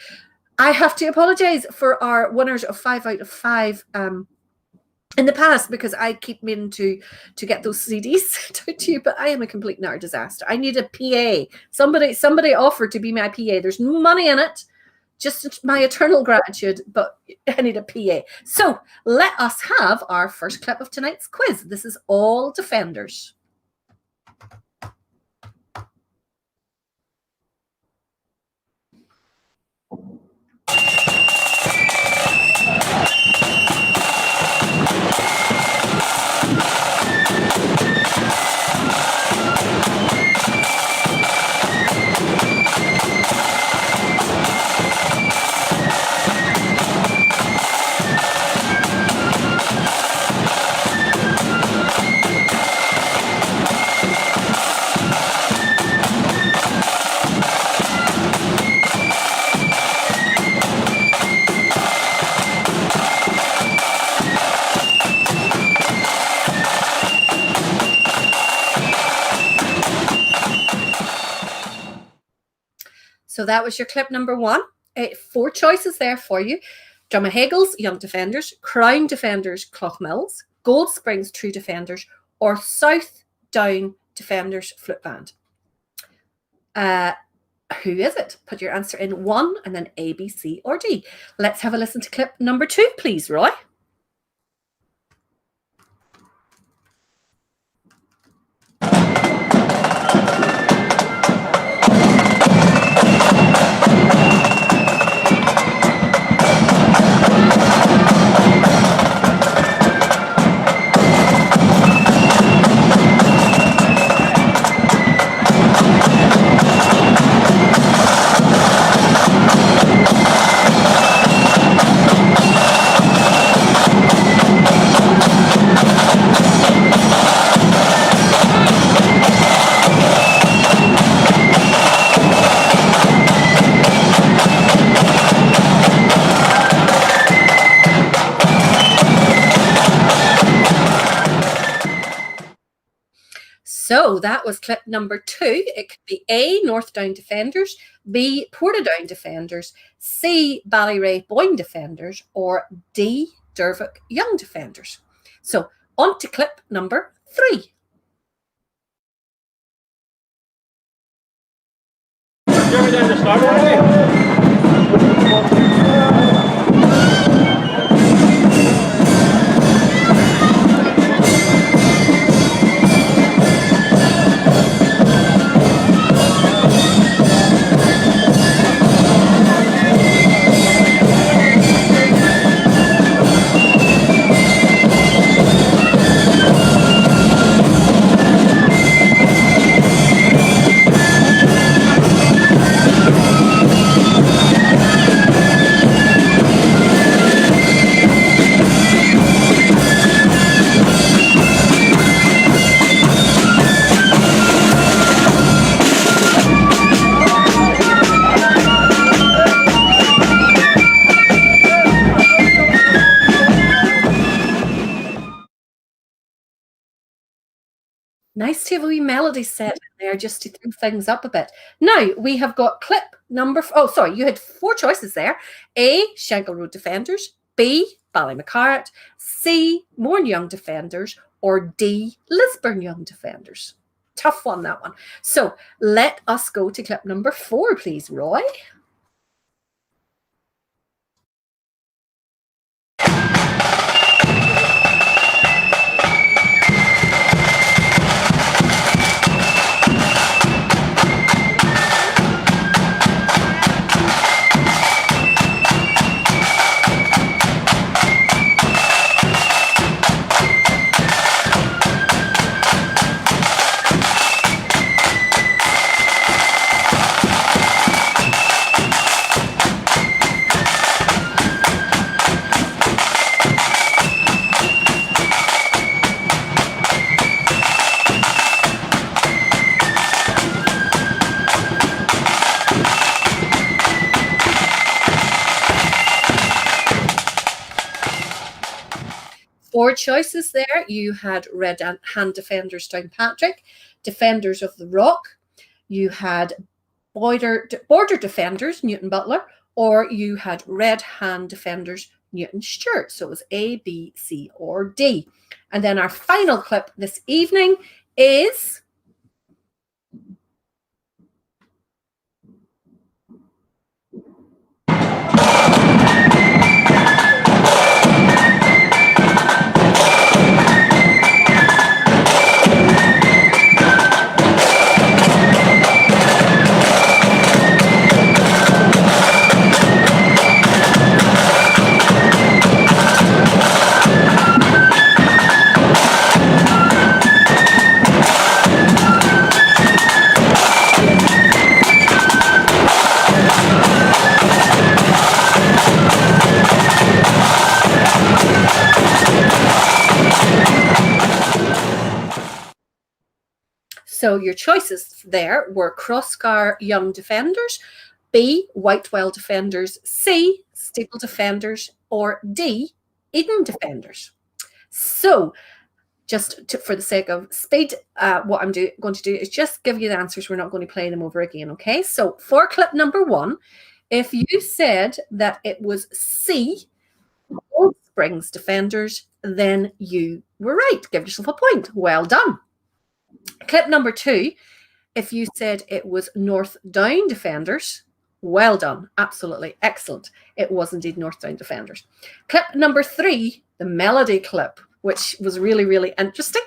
I have to apologize for our winners of 5 out of 5 in the past, because I keep meaning to get those CDs to you, but I am a complete and utter disaster. I need a PA. Somebody offered to be my PA. There's no money in it, just my eternal gratitude, but I need a PA. So let us have our first clip of tonight's quiz. This is all Defenders. So that was your clip number 1. 4 choices there for you. Drumahegels, Young Defenders, Crown Defenders, Cloughmills, Gold Springs, True Defenders, or South Down Defenders Flute Band. Who is it? Put your answer in 1 and then A, B, C, or D. Let's have a listen to clip number 2, please, Roy. So that was clip number 2. It could be A, North Down Defenders, B, Portadown Defenders, C, Ballyrea Boyne Defenders, or D, Dervock Young Defenders. So on to clip number 3. Nice to have a wee melody set in there just to throw things up a bit. Now, we have got clip number... Oh, sorry, you had 4 choices there. A, Shankill Road Defenders, B, Ballymacarrat, C, Mourne Young Defenders, or D, Lisburn Young Defenders. Tough one, that one. So let us go to clip number 4, please, Roy. Four choices there. You had Red Hand Defenders Downpatrick, Defenders of the Rock. You had Border Defenders Newton Butler, or you had Red Hand Defenders Newton Stewart. So it was A, B, C, or D. And then our final clip this evening is... So your choices there were Crossgar Young Defenders, B, Whitewell Defenders, C, Steeple Defenders, or D, Eden Defenders. So for the sake of speed, what I'm going to do is just give you the answers. We're not going to play them over again, okay? So for clip number 1, if you said that it was C, Old Springs Defenders, then you were right. Give yourself a point. Well done. Clip number 2, if you said it was North Down Defenders, well done. Absolutely excellent. It was indeed North Down Defenders. Clip number 3, the melody clip, which was really, really interesting.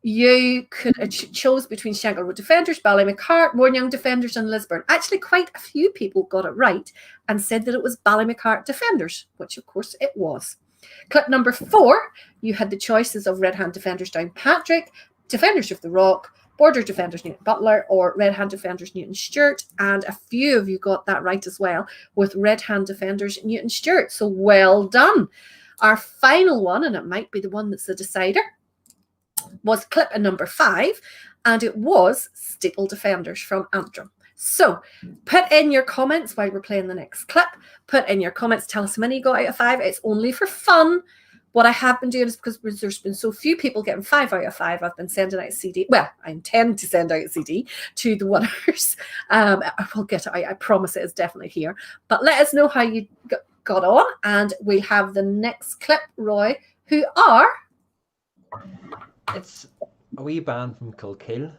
You could chose between Shankill Road Defenders, Ballymacart, Mornyoung Defenders, and Lisburn. Actually, quite a few people got it right and said that it was Ballymacart Defenders, which of course it was. Clip number 4, you had the choices of Red Hand Defenders Downpatrick, Defenders of the Rock, Border Defenders Newton Butler, or Red Hand Defenders Newton Stewart, and a few of you got that right as well with Red Hand Defenders Newton Stewart. So well done. Our final one, and it might be the one that's the decider, was clip number 5, and it was Steeple Defenders from Antrim. So put in your comments while we're playing the next clip. Put in your comments, tell us how many you got out of 5. It's only for fun. What I have been doing is because there's been so few people getting 5 out of 5, I've been sending out a CD. Well, I intend to send out a CD to the winners. I will get it out. I promise it is definitely here. But let us know how you got on, and we'll have the next clip, Roy, who are... It's a wee band from Kilkeel,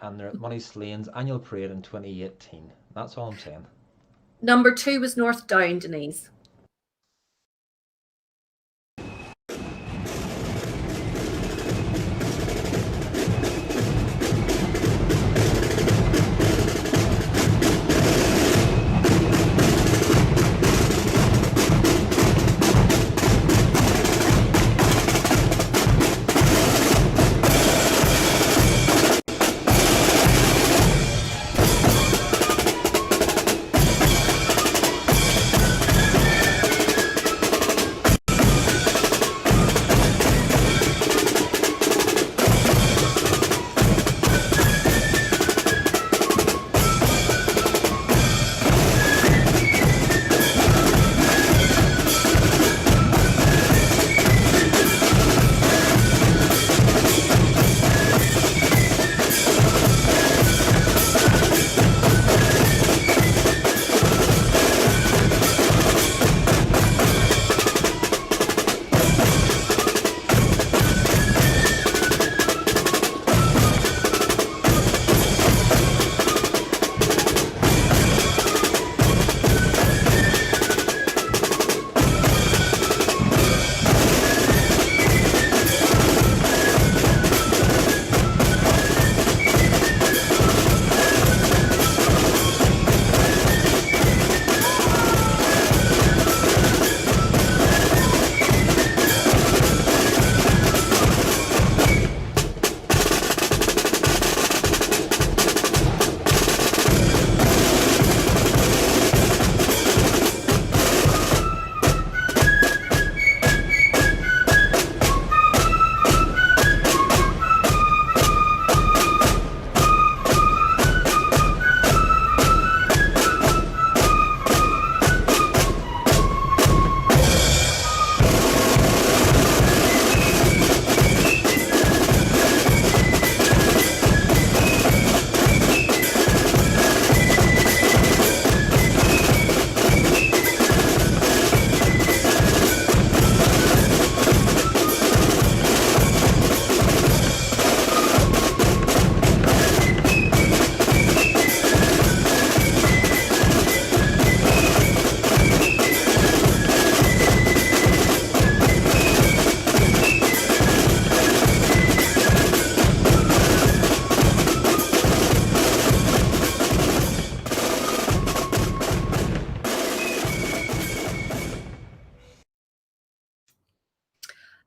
and they're at Money Slane's annual parade in 2018. That's all I'm saying. Number 2 was North Down, Denise.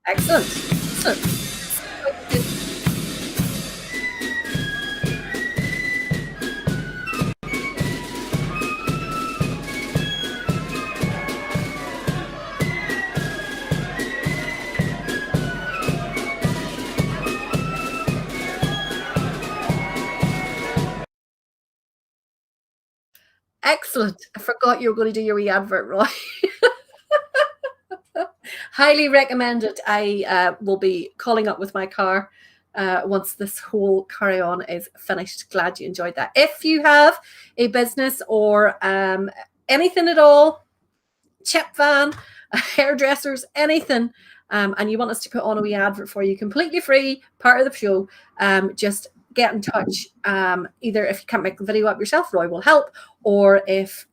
Excellent. Excellent. Excellent. I forgot you were going to do your wee advert, Roy. Highly recommended. I will be calling up with my car once this whole carry-on is finished. Glad you enjoyed that. If you have a business or anything at all, chip van, hairdressers, anything, and you want us to put on a wee advert for you, completely free, part of the show, just get in touch. Either if you can't make the video up yourself, Roy will help, or if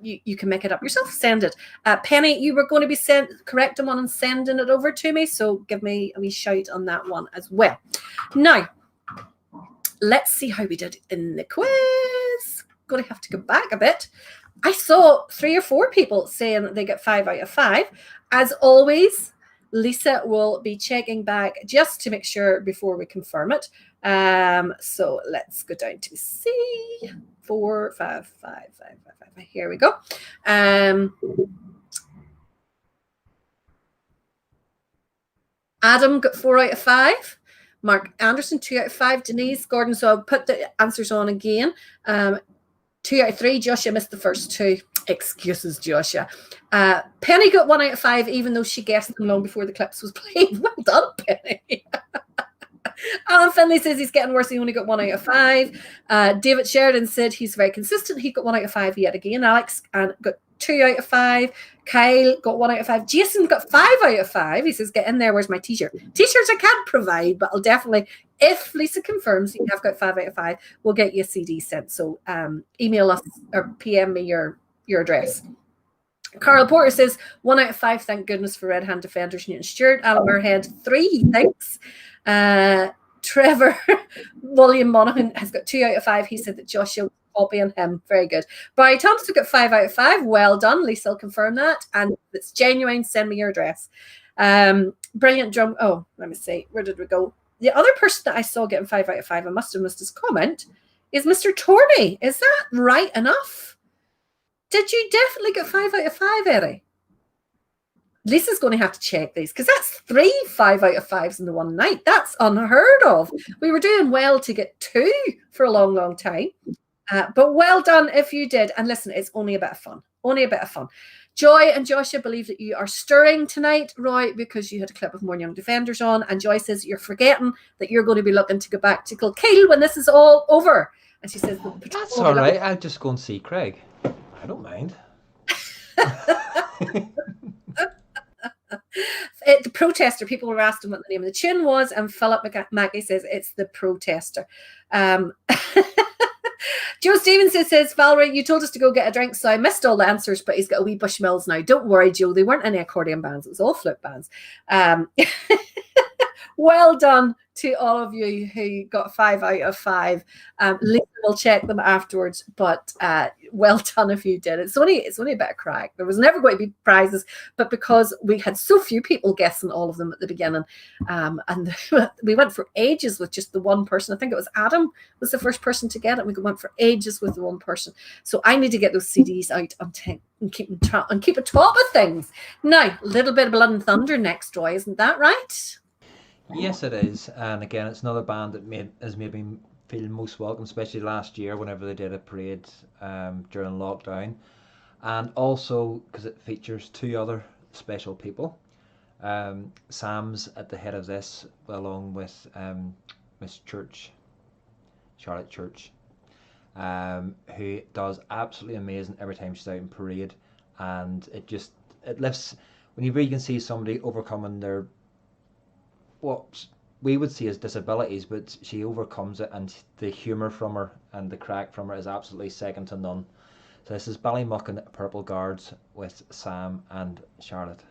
you can make it up yourself, send it. Penny, you were going to be correcting one and sending it over to me, so give me a wee shout on that one as well. Now, let's see how we did in the quiz. Going to have to go back a bit. I saw 3 or 4 people saying that they get 5 out of 5. As always, Lisa will be checking back just to make sure before we confirm it. So let's go down to C. 4, 5, 5, 5, 5, 5. Here we go. Adam got 4 out of 5. Mark Anderson, 2 out of 5. Denise Gordon, so I'll put the answers on again. 2 out of 3. Joshua missed the first 2. Excuses, Joshua. Penny got 1 out of 5, even though she guessed them long before the clips was played. Well done, Penny. Alan Finley says he's getting worse. He only got 1 out of 5. David Sheridan said he's very consistent. He got 1 out of 5 yet again. Alex got 2 out of 5. Kyle got 1 out of 5. Jason got 5 out of 5. He says, get in there. Where's my t-shirt? T-shirts I can't provide, but I'll definitely, if Lisa confirms you have got 5 out of 5, we'll get you a CD sent. So email us or PM me your address. Carl Porter says 1 out of 5. Thank goodness for Red Hand Defenders. Newton Stewart. Alan Muirhead 3. He thinks. Trevor William Monaghan has got 2 out of 5. He said that Joshua was copying him. Very good. Barry Thompson got 5 out of 5. Well done. Lisa will confirm that. And if it's genuine, send me your address. Brilliant drum. Oh, let me see. Where did we go? The other person that I saw getting 5 out of 5, I must have missed his comment, is Mr. Torney. Is that right enough? Did you definitely get 5 out of 5, Eddie? Lisa's going to have to check these because that's 3 5 out of 5s in the one night. That's unheard of. We were doing well to get 2 for a long, long time. But well done if you did. And listen, it's only a bit of fun. Only a bit of fun. Joy and Joshua believe that you are stirring tonight, Roy, because you had a clip of More Young Defenders on. And Joy says you're forgetting that you're going to be looking to go back to Kilkeel when this is all over. And she says, that's all right. I'll just go and see Craig. I don't mind. The Protester, people were asking what the name of the tune was, and Philip Mackey says it's The Protester. Joe Stevenson says, Valerie, you told us to go get a drink, so I missed all the answers, but he's got a wee Bushmills now. Don't worry, Joe, they weren't any accordion bands, it was all flute bands. Well done to all of you who got 5 out of 5. Lisa will check them afterwards, but well done if you did. It's only a bit of crack. There was never going to be prizes, but because we had so few people guessing all of them at the beginning, and we went for ages with just the one person. I think it was Adam was the first person to get it. We went for ages with the one person. So I need to get those CDs out and keep a top of things. Now, a little bit of Blood and Thunder next, Roy, isn't that right? Yes, it is. And again, it's another band that has made me feel most welcome, especially last year whenever they did a parade during lockdown. And also because it features 2 other special people. Sam's at the head of this, along with Miss Church, Charlotte Church, who does absolutely amazing every time she's out in parade. And it lifts, when you really can see somebody overcoming their what we would see as disabilities, but she overcomes it, and the humour from her and the crack from her is absolutely second to none. So this is Ballymuckin Purple Guards with Sam and Charlotte.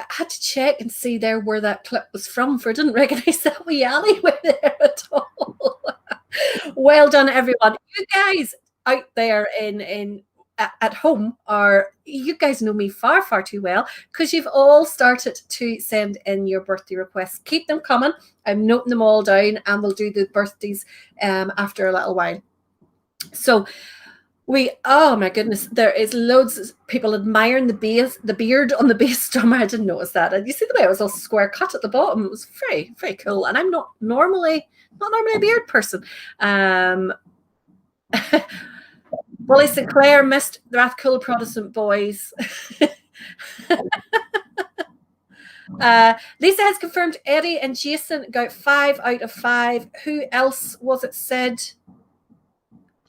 had to check and see there where that clip was from, for I didn't recognise that wee alleyway there at all. Well done, everyone. You guys out there in at home you guys know me far, far too well, because you've all started to send in your birthday requests. Keep them coming. I'm noting them all down, and we'll do the birthdays after a little while. So oh my goodness, there is loads of people admiring the beard on the bass drum. I didn't notice that. And you see the way it was all square cut at the bottom. It was very, very cool. And I'm not normally a beard person. Willie Sinclair missed the Rathcoole Protestant Boys. Lisa has confirmed Eddie and Jason got 5 out of 5. Who else was it said?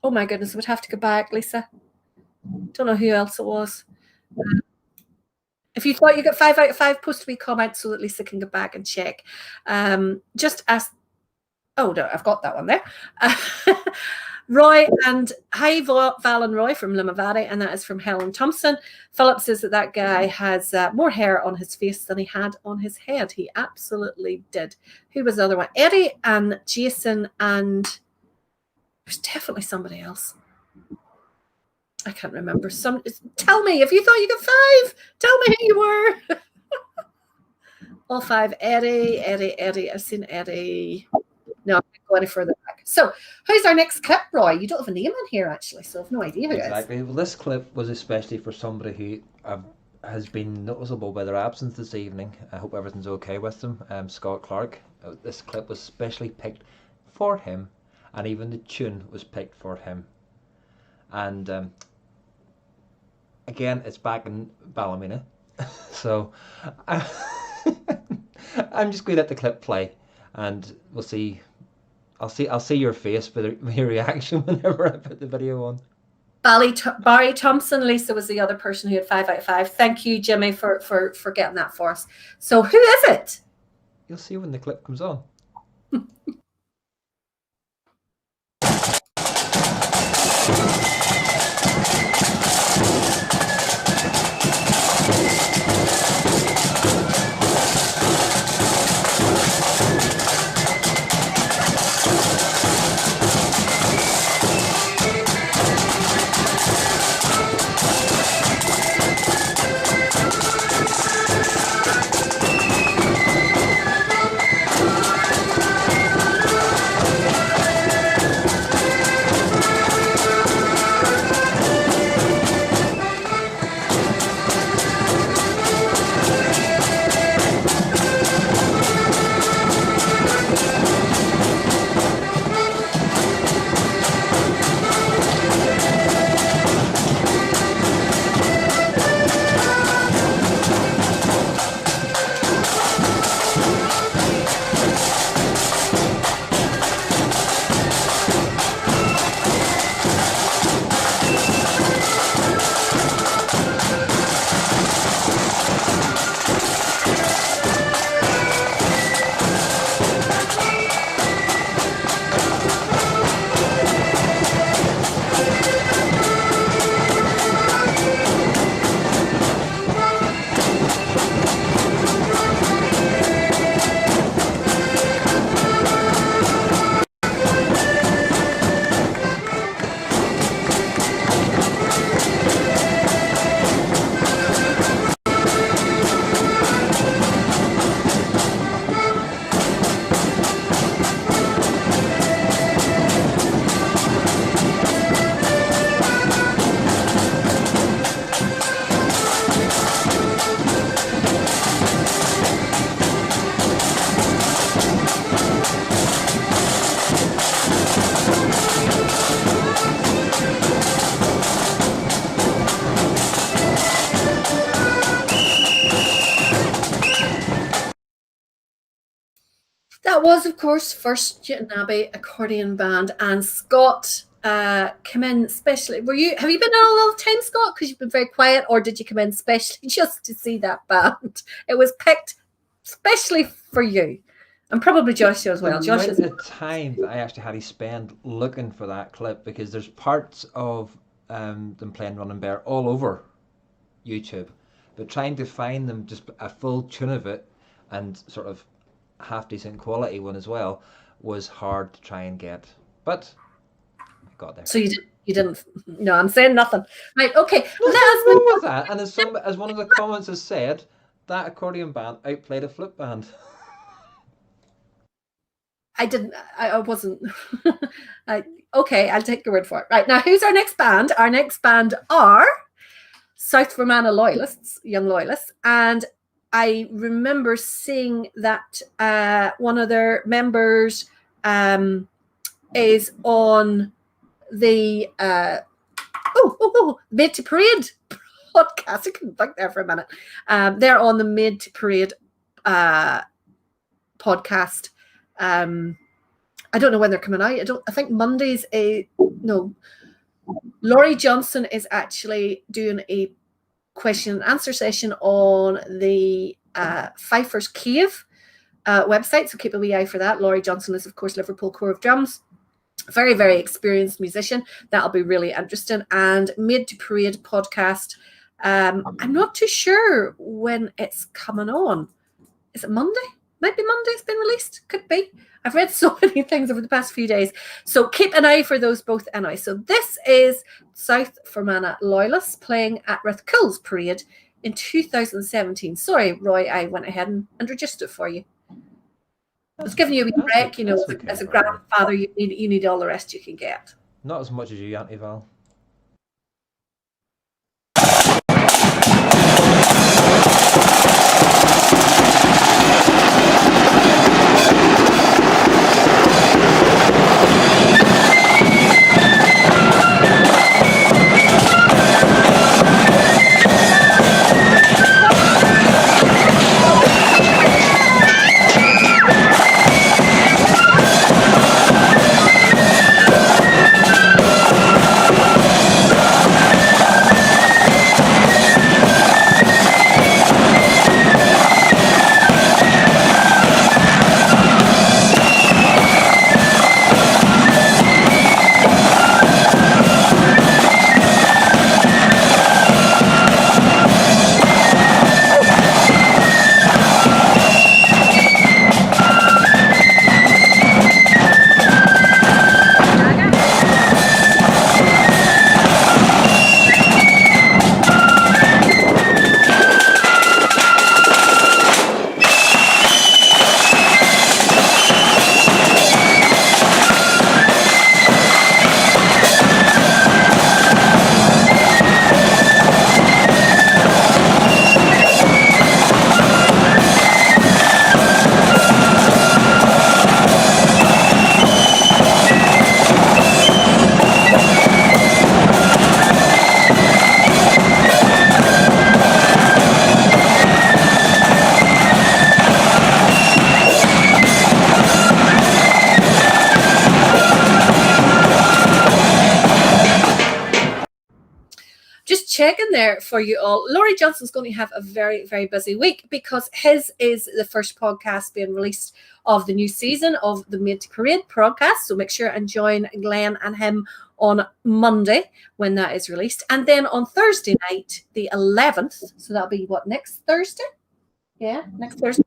Oh my goodness, I would have to go back, Lisa. Don't know who else it was. If you thought you got 5 out of 5, post a wee comment so that Lisa can go back and check. Just ask. Oh no, I've got that one there. Roy and hi, Val and Roy from Limavady, and that is from Helen Thompson. Philip says that guy has more hair on his face than he had on his head. He absolutely did. Who was the other one? Eddie and Jason, and there's definitely somebody else. I can't remember. Tell me if you thought you got 5. Tell me who you were. All 5. Eddie. I've seen Eddie. No, I'm not going any further back. So, who's our next clip, Roy? You don't have a name in here, actually, so I've no idea who it is. Exactly. Well, this clip was especially for somebody who has been noticeable by their absence this evening. I hope everything's okay with them. Scott Clark. This clip was specially picked for him, and even the tune was picked for him. And again, it's back in Ballymena, so I'm just going to let the clip play, and we'll see. I'll see your face, but your reaction whenever I put the video on. Barry Thompson, Lisa was the other person who had 5 out of 5. Thank you, Jimmy, for getting that for us. So who is it? You'll see when the clip comes on. That was, of course, First Newton Abbey Accordion Band, and Scott came in specially. Have you been all the time, Scott? Because you've been very quiet, or did you come in specially just to see that band? It was picked specially for you, and probably Joshua as well. Joshua. The time that I actually had to spend looking for that clip, because there's parts of them playing Running Bear all over YouTube, but trying to find them just a full tune of it and sort of half decent quality one as well was hard to try and get. But I got there. So you didn't. No, I'm saying nothing. Right. Okay. Nothing wrong with that. And as one of the comments has said, that accordion band outplayed a flute band. I didn't. I wasn't. Okay, I'll take your word for it. Right now, who's our next band? Our next band are South Fermanagh Loyalists, young loyalists, and I remember seeing that one of their members is on the Made to Parade podcast. I couldn't think there for a minute. They're on the Made to Parade podcast. I don't know when they're coming out. I think Monday's Laurie Johnson is actually doing a question and answer session on the Pfeiffer's Cave website, so keep a wee eye for that. Laurie Johnson is, of course, Liverpool Corps of Drums. Very, very experienced musician. That'll be really interesting. And Made to Parade podcast. I'm not too sure when it's coming on. Is it Monday? Might be Monday it's been released. Could be. I've read so many things over the past few days. So keep an eye for those both anyway. So this is South Fermanagh Loyalists playing at Rathcool's Parade in 2017. Sorry, Roy, I went ahead and introduced it for you. I was giving you a wee break, you know, as a grandfather, you need all the rest you can get. Not as much as you, Auntie Val. Checking there for you all. Laurie Johnson's going to have a very, very busy week because his is the first podcast being released of the new season of the Made to Parade podcast. So make sure and join Glenn and him on Monday when that is released. And then on Thursday night, the 11th, so that'll be what, next Thursday? Yeah, next Thursday.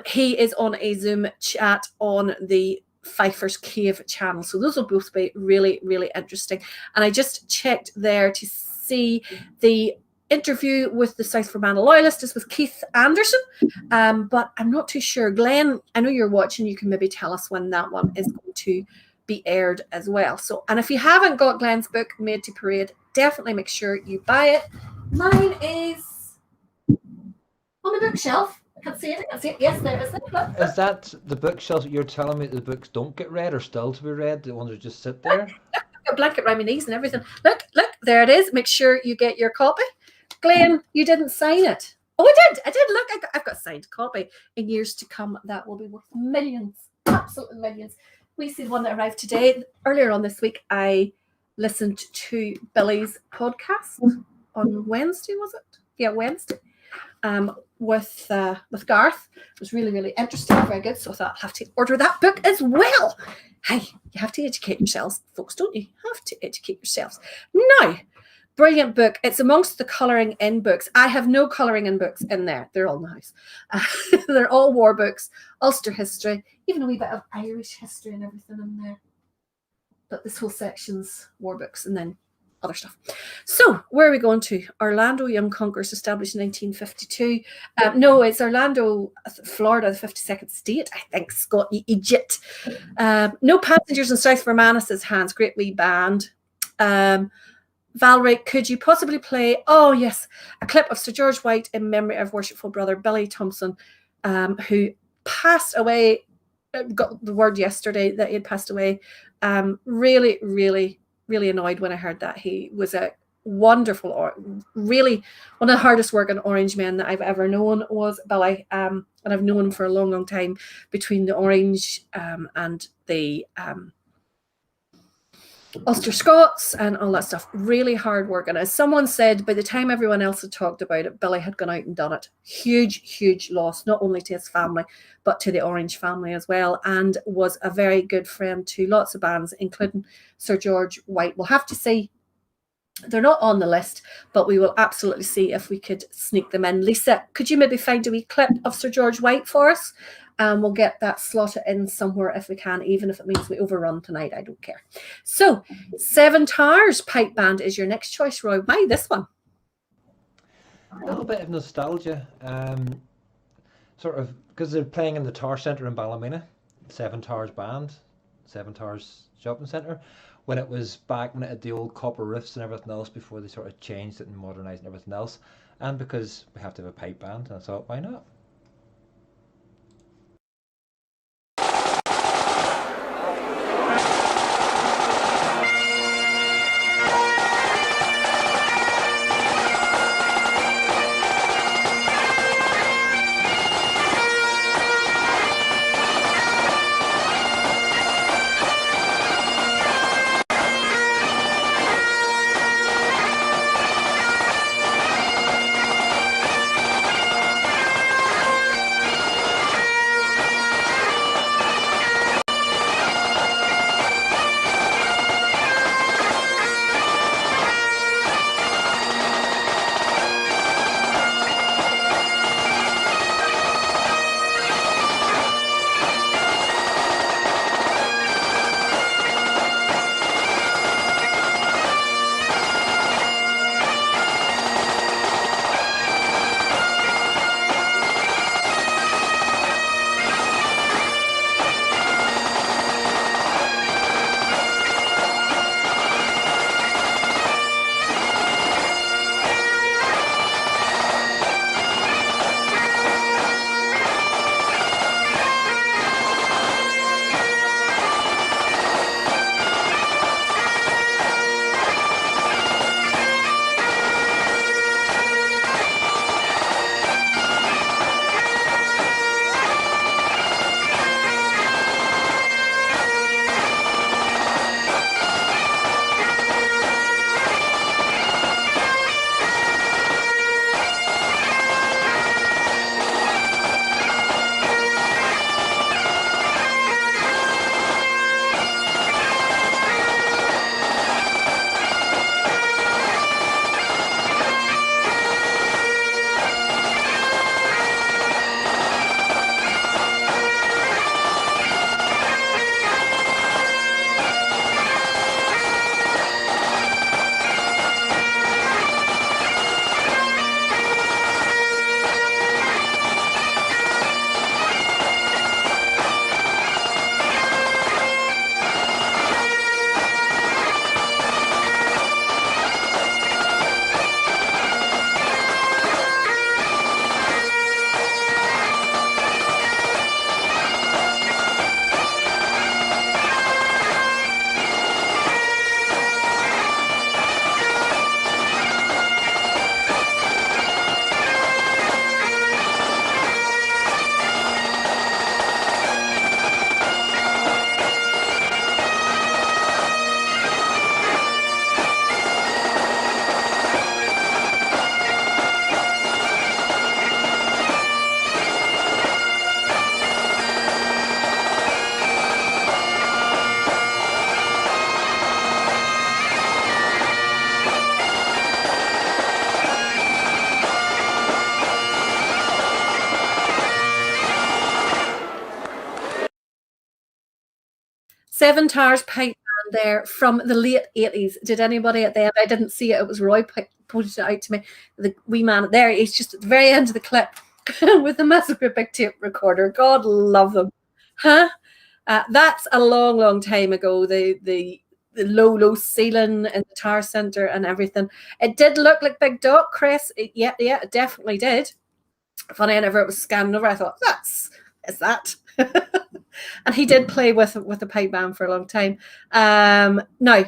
He is on a Zoom chat on the Pfeiffer's Cave channel. So those will both be really, really interesting. And I just checked there to see the interview with the South Fermanagh Loyalist is with Keith Anderson, but I'm not too sure. Glenn, I know you're watching. You can maybe tell us when that one is going to be aired as well. So, and if you haven't got Glenn's book, Made to Parade, definitely make sure you buy it. Mine is on the bookshelf. I can't see it. I can't see it. Yes, there is it. Look. Is that the bookshelf that you're telling me the books don't get read or still to be read? The ones that just sit there? A blanket around my knees and everything. Look, there it is. Make sure you get your copy. Glenn, you didn't sign it. Oh, I did. Look, I've got a signed copy. In years to come, that will be worth millions, absolutely millions. We see one that arrived today. Earlier on this week, I listened to Billy's podcast on Wednesday, was it? Yeah, Wednesday. With Garth. It was really, really interesting, very good. So I thought I'll have to order that book as well. Hey, you have to educate yourselves, folks, don't you? Have to educate yourselves. Now, brilliant book. It's amongst the colouring in books. I have no colouring in books in there. They're all in the house. They're all war books, Ulster history, even a wee bit of Irish history and everything in there. But this whole section's war books and then other stuff. So where are we going to? Orlando Young Conquerors, established in 1952. No, it's Orlando, Florida, the 52nd state, I think, Scott, Egypt. No Passengers in South Romanus's Hands, great wee band. Valerie, could you possibly play, oh yes, a clip of Sir George White in memory of worshipful brother Billy Thompson, who passed away, got the word yesterday that he had passed away. Really, really, really annoyed when I heard that. He was a wonderful, or really one of the hardest working Orange men that I've ever known was Billy. And I've known him for a long, long time, between the Orange and the Ulster Scots and all that stuff. Really hard work. And as someone said, by the time everyone else had talked about it, Billy had gone out and done it. Huge, huge loss, not only to his family, but to the Orange family as well, and was a very good friend to lots of bands, including Sir George White. We'll have to see. They're not on the list, but we will absolutely see if we could sneak them in. Lisa, could you maybe find a wee clip of Sir George White for us? We'll get that slotted in somewhere if we can, even if it means we overrun tonight. I don't care. So, Seven Towers Pipe Band is your next choice, Roy. Why this one? A little bit of nostalgia, sort of, because they're playing in the Tower Centre in Ballymena, Seven Towers Band, Seven Towers Shopping Centre, when it was back when it had the old copper roofs and everything else before they sort of changed it and modernised and everything else. And because we have to have a pipe band, I thought, why not? Seven Towers pipe band there from the late 80s. Did anybody at the end? I didn't see it. It was Roy pointed it out to me. The wee man there, he's just at the very end of the clip with the massive big tape recorder. God love them. Huh? That's a long, long time ago. The low ceiling in the Tower Centre and everything. It did look like Big Doc, Chris. Yeah, it definitely did. Funny, whenever it was scanning over, I thought, is that? And he did play with the pipe band for a long time. Now,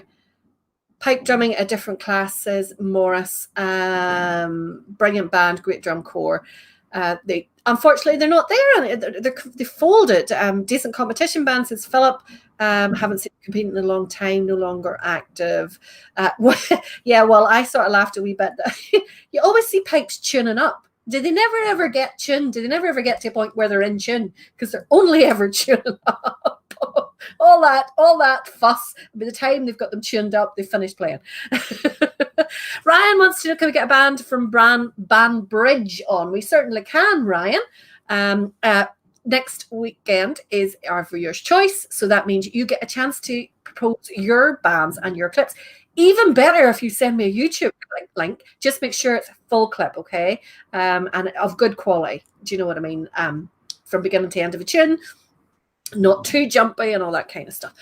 pipe drumming at different classes, Morris, brilliant band, great drum corps. Unfortunately, they're not there. They folded. Decent competition band since Philip. Haven't seen them competing in a long time. No longer active. Yeah, well, I sort of laughed a wee bit. You always see pipes tuning up. Do they never ever get tuned? Do they never ever get to a point where they're in tune? Because they're only ever tuning up. all that fuss. By the time they've got them tuned up, they've finished playing. Ryan wants to know, can we get a band from Banbridge on? We certainly can, Ryan. Next weekend is our viewer's choice, so that means you get a chance to propose your bands and your clips. Even better if you send me a YouTube link. Just make sure it's a full clip, okay? And of good quality. Do you know what I mean? From beginning to end of a tune, not too jumpy and all that kind of stuff.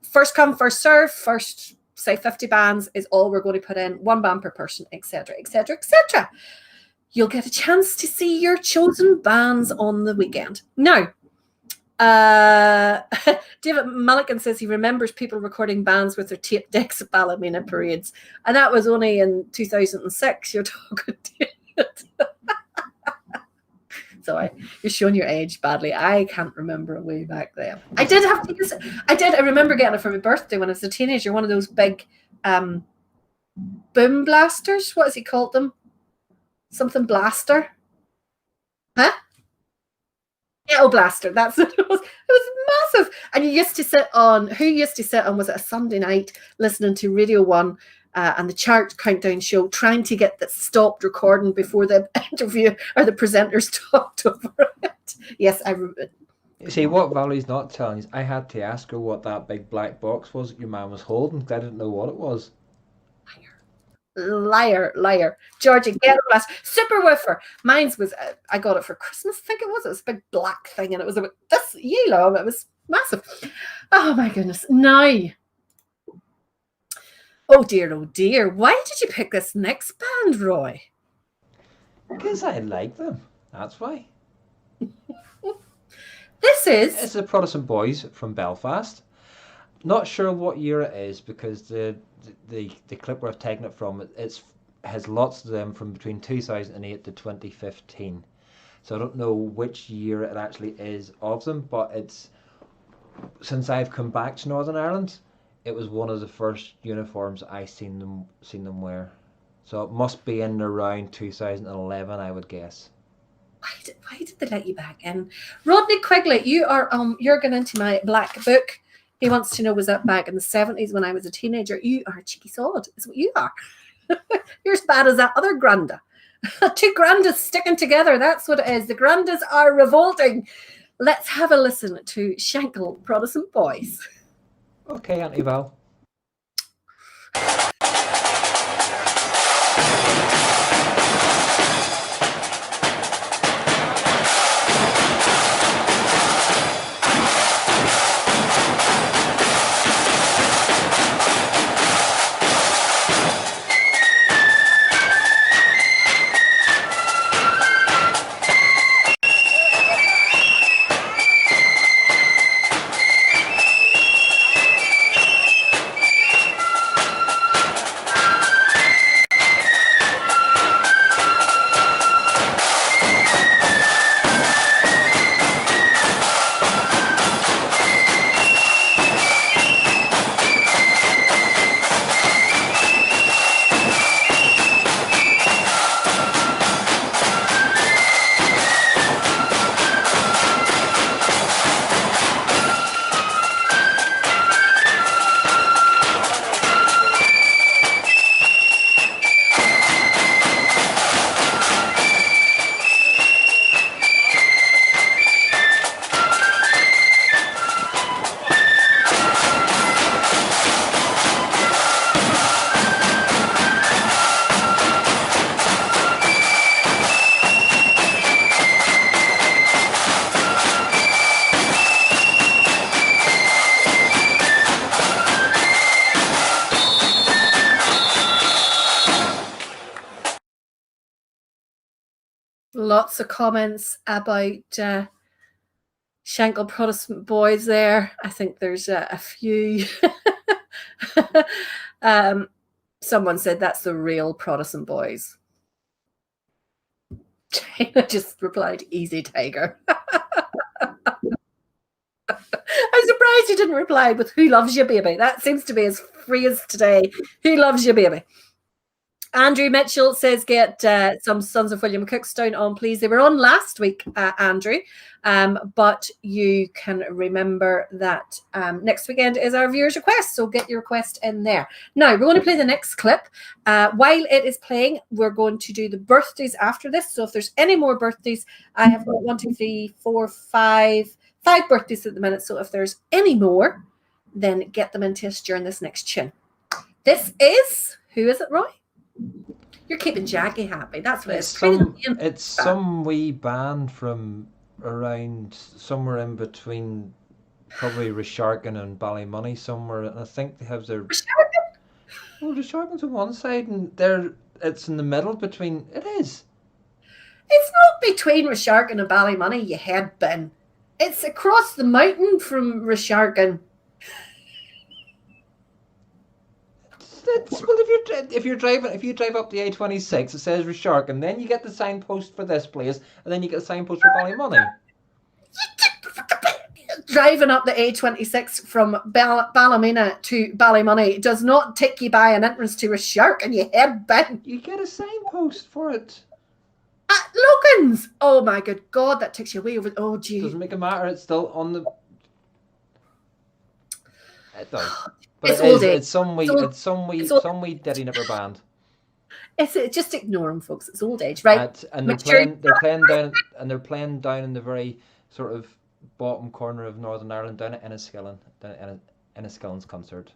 First come, first serve. First, say 50 bands is all we're going to put in. One band per person, etc., etc., etc. You'll get a chance to see your chosen bands on the weekend. Now, David Mulligan says he remembers people recording bands with their tape decks at Ballymena parades, and that was only in 2006. You're talking, David. Sorry, you're showing your age badly. I can't remember way back then. I did have to use it. I remember getting it for my birthday when I was a teenager. One of those big boom blasters. What has he called them? Something blaster. Huh? Ghetto blaster. That's what it was. It was massive. And you used to sit on, was it a Sunday night listening to Radio 1 and the chart countdown show, trying to get that stopped recording before the interview or the presenters talked over it. Yes, I remember. See, what Valerie's not telling you is I had to ask her what that big black box was that your man was holding, because I didn't know what it was. Liar. Georgie, ghetto blast. Super woofer. Mine's was, I got it for Christmas, I think it was. It was a big black thing, and it was about this yellow. It was massive. Oh my goodness. Now, oh dear. Why did you pick this next band, Roy? Because I like them. That's why. It's the Protestant Boys from Belfast. Not sure what year it is, because the clip where I've taken it from, it has lots of them from between 2008 to 2015. So I don't know which year it actually is of them, but it's since I've come back to Northern Ireland, it was one of the first uniforms I seen them wear. So it must be in around 2011, I would guess. Why did they let you back in? Rodney Quigley, you're going into my black book. He wants to know, was that back in the 70s when I was a teenager? You are a cheeky sod, is what you are. You're as bad as that other granda. Two grandas sticking together, that's what it is. The grandas are revolting. Let's have a listen to Shankle Protestant Boys. Okay, Auntie Val. lots of comments about Shankill Protestant boys there. I think there's a few. Someone said that's the real Protestant boys. China just replied, easy, Tiger. I'm surprised you didn't reply with who loves you, baby. That seems to be his phrase today. Who loves you, baby? Andrew Mitchell says, get some Sons of William Cookstown on, please. They were on last week, Andrew, but you can remember that next weekend is our viewers' request, so get your request in there. Now, we're going to play the next clip. While it is playing, we're going to do the birthdays after this, so if there's any more birthdays, I have got 1, 2, 3, 4, 5 birthdays at the minute, so if there's any more, then get them into us during this next tune. This is, who is it, Roy? You're keeping Jackie happy. That's what it's some wee band from around somewhere in between, probably Resharkin and Ballymoney somewhere, and I think they have their. Well, Resharkin's on one side, and it's in the middle between. It is. It's not between Resharkin and Ballymoney, you head bin. It's across the mountain from Resharkin. Well, if you drive up the A26, it says Reshark, and then you get the signpost for this place, and then you get the signpost for Ballymoney. Driving up the A26 from Ballymena to Ballymoney does not take you by an entrance to Reshark, and you head back. You get a signpost for it. At Logan's. Oh my good God, that takes you way over. Oh gee. Doesn't make a matter. It's still on the. It does. But it's some wee Diddy Nipper band. It's just ignore them, folks. It's old age, right? And they're playing down in the very sort of bottom corner of Northern Ireland, down at Enniskillen's concert.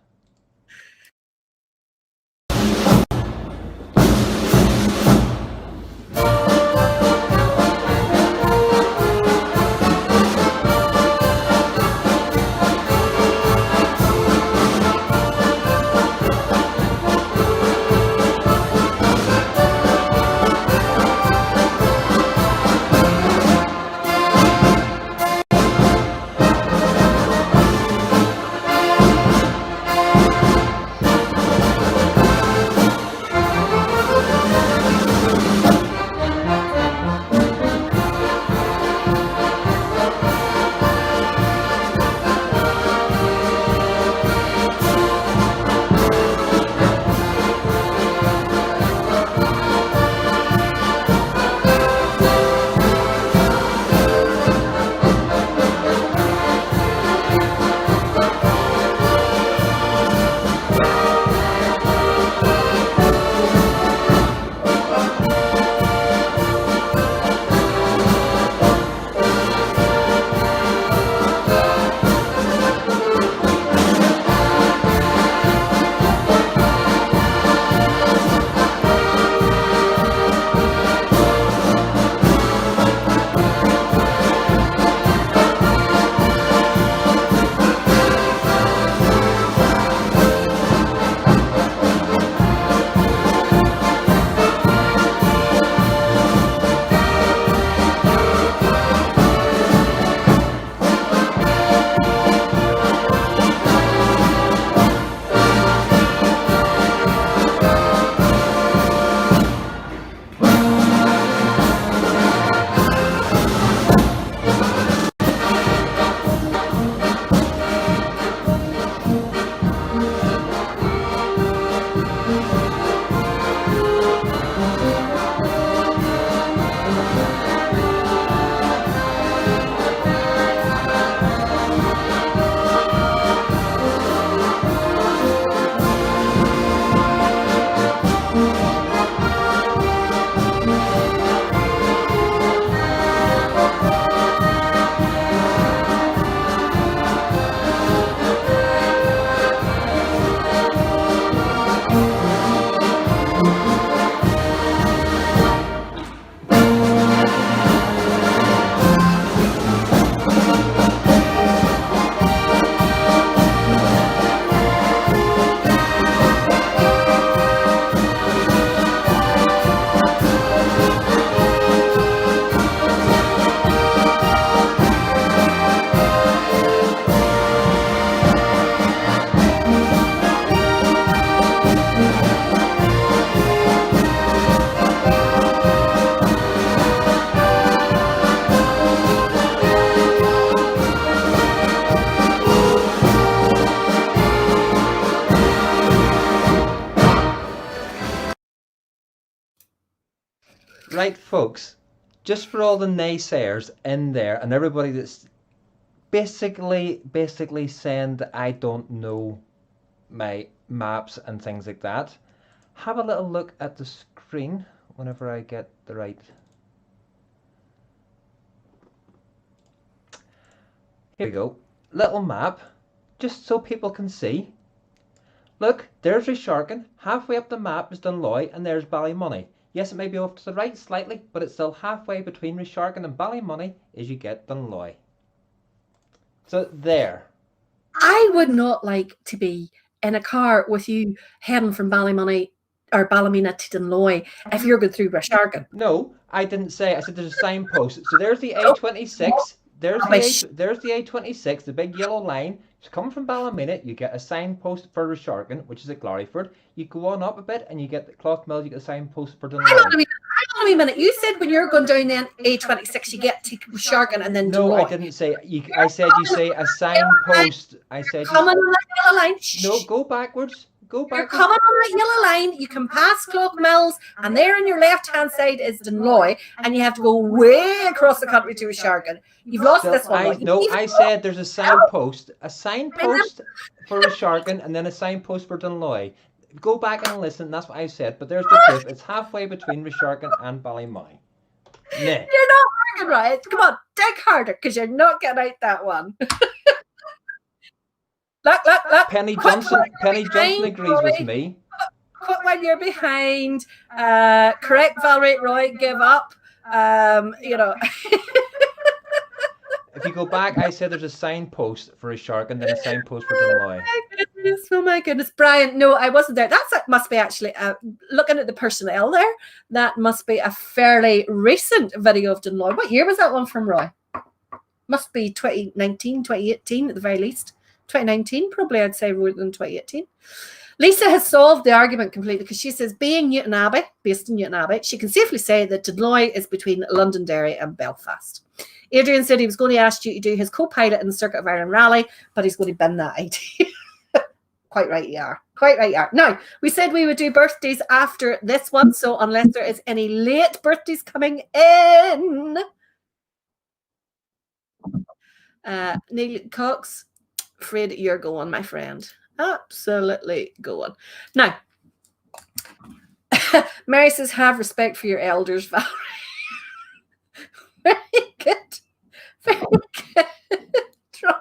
folks, just for all the naysayers in there and everybody that's basically saying that I don't know my maps and things like that, have a little look at the screen whenever I get the right. Here we go. Little map, just so people can see. Look, there's Resharkin. Halfway up the map is Dunloy, and there's Ballymoney. Yes, it may be off to the right slightly, but it's still halfway between Resharkin and Ballymoney as you get Dunloy. So there. I would not like to be in a car with you heading from Ballymoney or Ballymena to Dunloy if you're going through Resharkin. No, I didn't say. I said there's a signpost. So there's the A26. There's the A26, the big yellow line. It's coming from Ballymena. You get a signpost for Resharkin, which is at Gloryford. You go on up a bit and you get the Clothmill. You get a signpost for Dunloy. Hang on a minute. You said when you're going down then A26, you get to Resharkin and then Dunloy. No, I didn't say. I said you say a signpost. I said. Coming on that yellow line. No, go backwards. Go backwards. You're coming on that yellow line, you can pass Clothmills, and there on your left-hand side is Dunloy, and you have to go way across the country to Resharkin. You've lost this one. I said there's a signpost for Resharkin, and then a signpost for Dunloy. Go back and listen, that's what I said, but there's the proof. It's halfway between Resharkin and Ballymoney. Nah. You're not working right. Come on, dig harder, because you're not getting out that one. Look. Penny Johnson agrees with me. Quit when you're behind. Correct, Valerie Roy, give up. If you go back, I said there's a signpost for a shark and then a signpost for Dunloy. Oh my goodness, Brian. No, I wasn't there. That must be actually, looking at the personnel there, that must be a fairly recent video of Dunloy. What year was that one from, Roy? Must be 2019, 2018 at the very least. 2019, probably I'd say more than 2018. Lisa has solved the argument completely because she says, being Newton Abbey, based in Newton Abbey, she can safely say that Dunloy is between Londonderry and Belfast. Adrian said he was going to ask you to do his co-pilot in the Circuit of Ireland Rally, but he's going to bin that idea. Quite right you are. Quite right you are. Now, we said we would do birthdays after this one, so unless there is any late birthdays coming in. Neil Cox, afraid you're going, my friend. Absolutely going. Now, Mary says, have respect for your elders, Valerie. Very good. Very good. Try.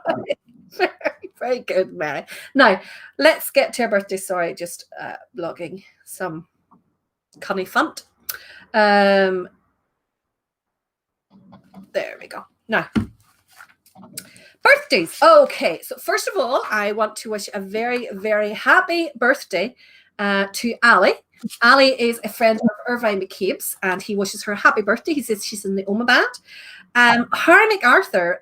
Very good, Mary. Now, let's get to our birthday. Sorry, just blogging some cunny funt. There we go. Now, birthdays. Okay, so first of all, I want to wish a very, very happy birthday to Ali. Ali is a friend of Irvine McCabe's, and he wishes her a happy birthday. He says she's in the Oma band. Harry MacArthur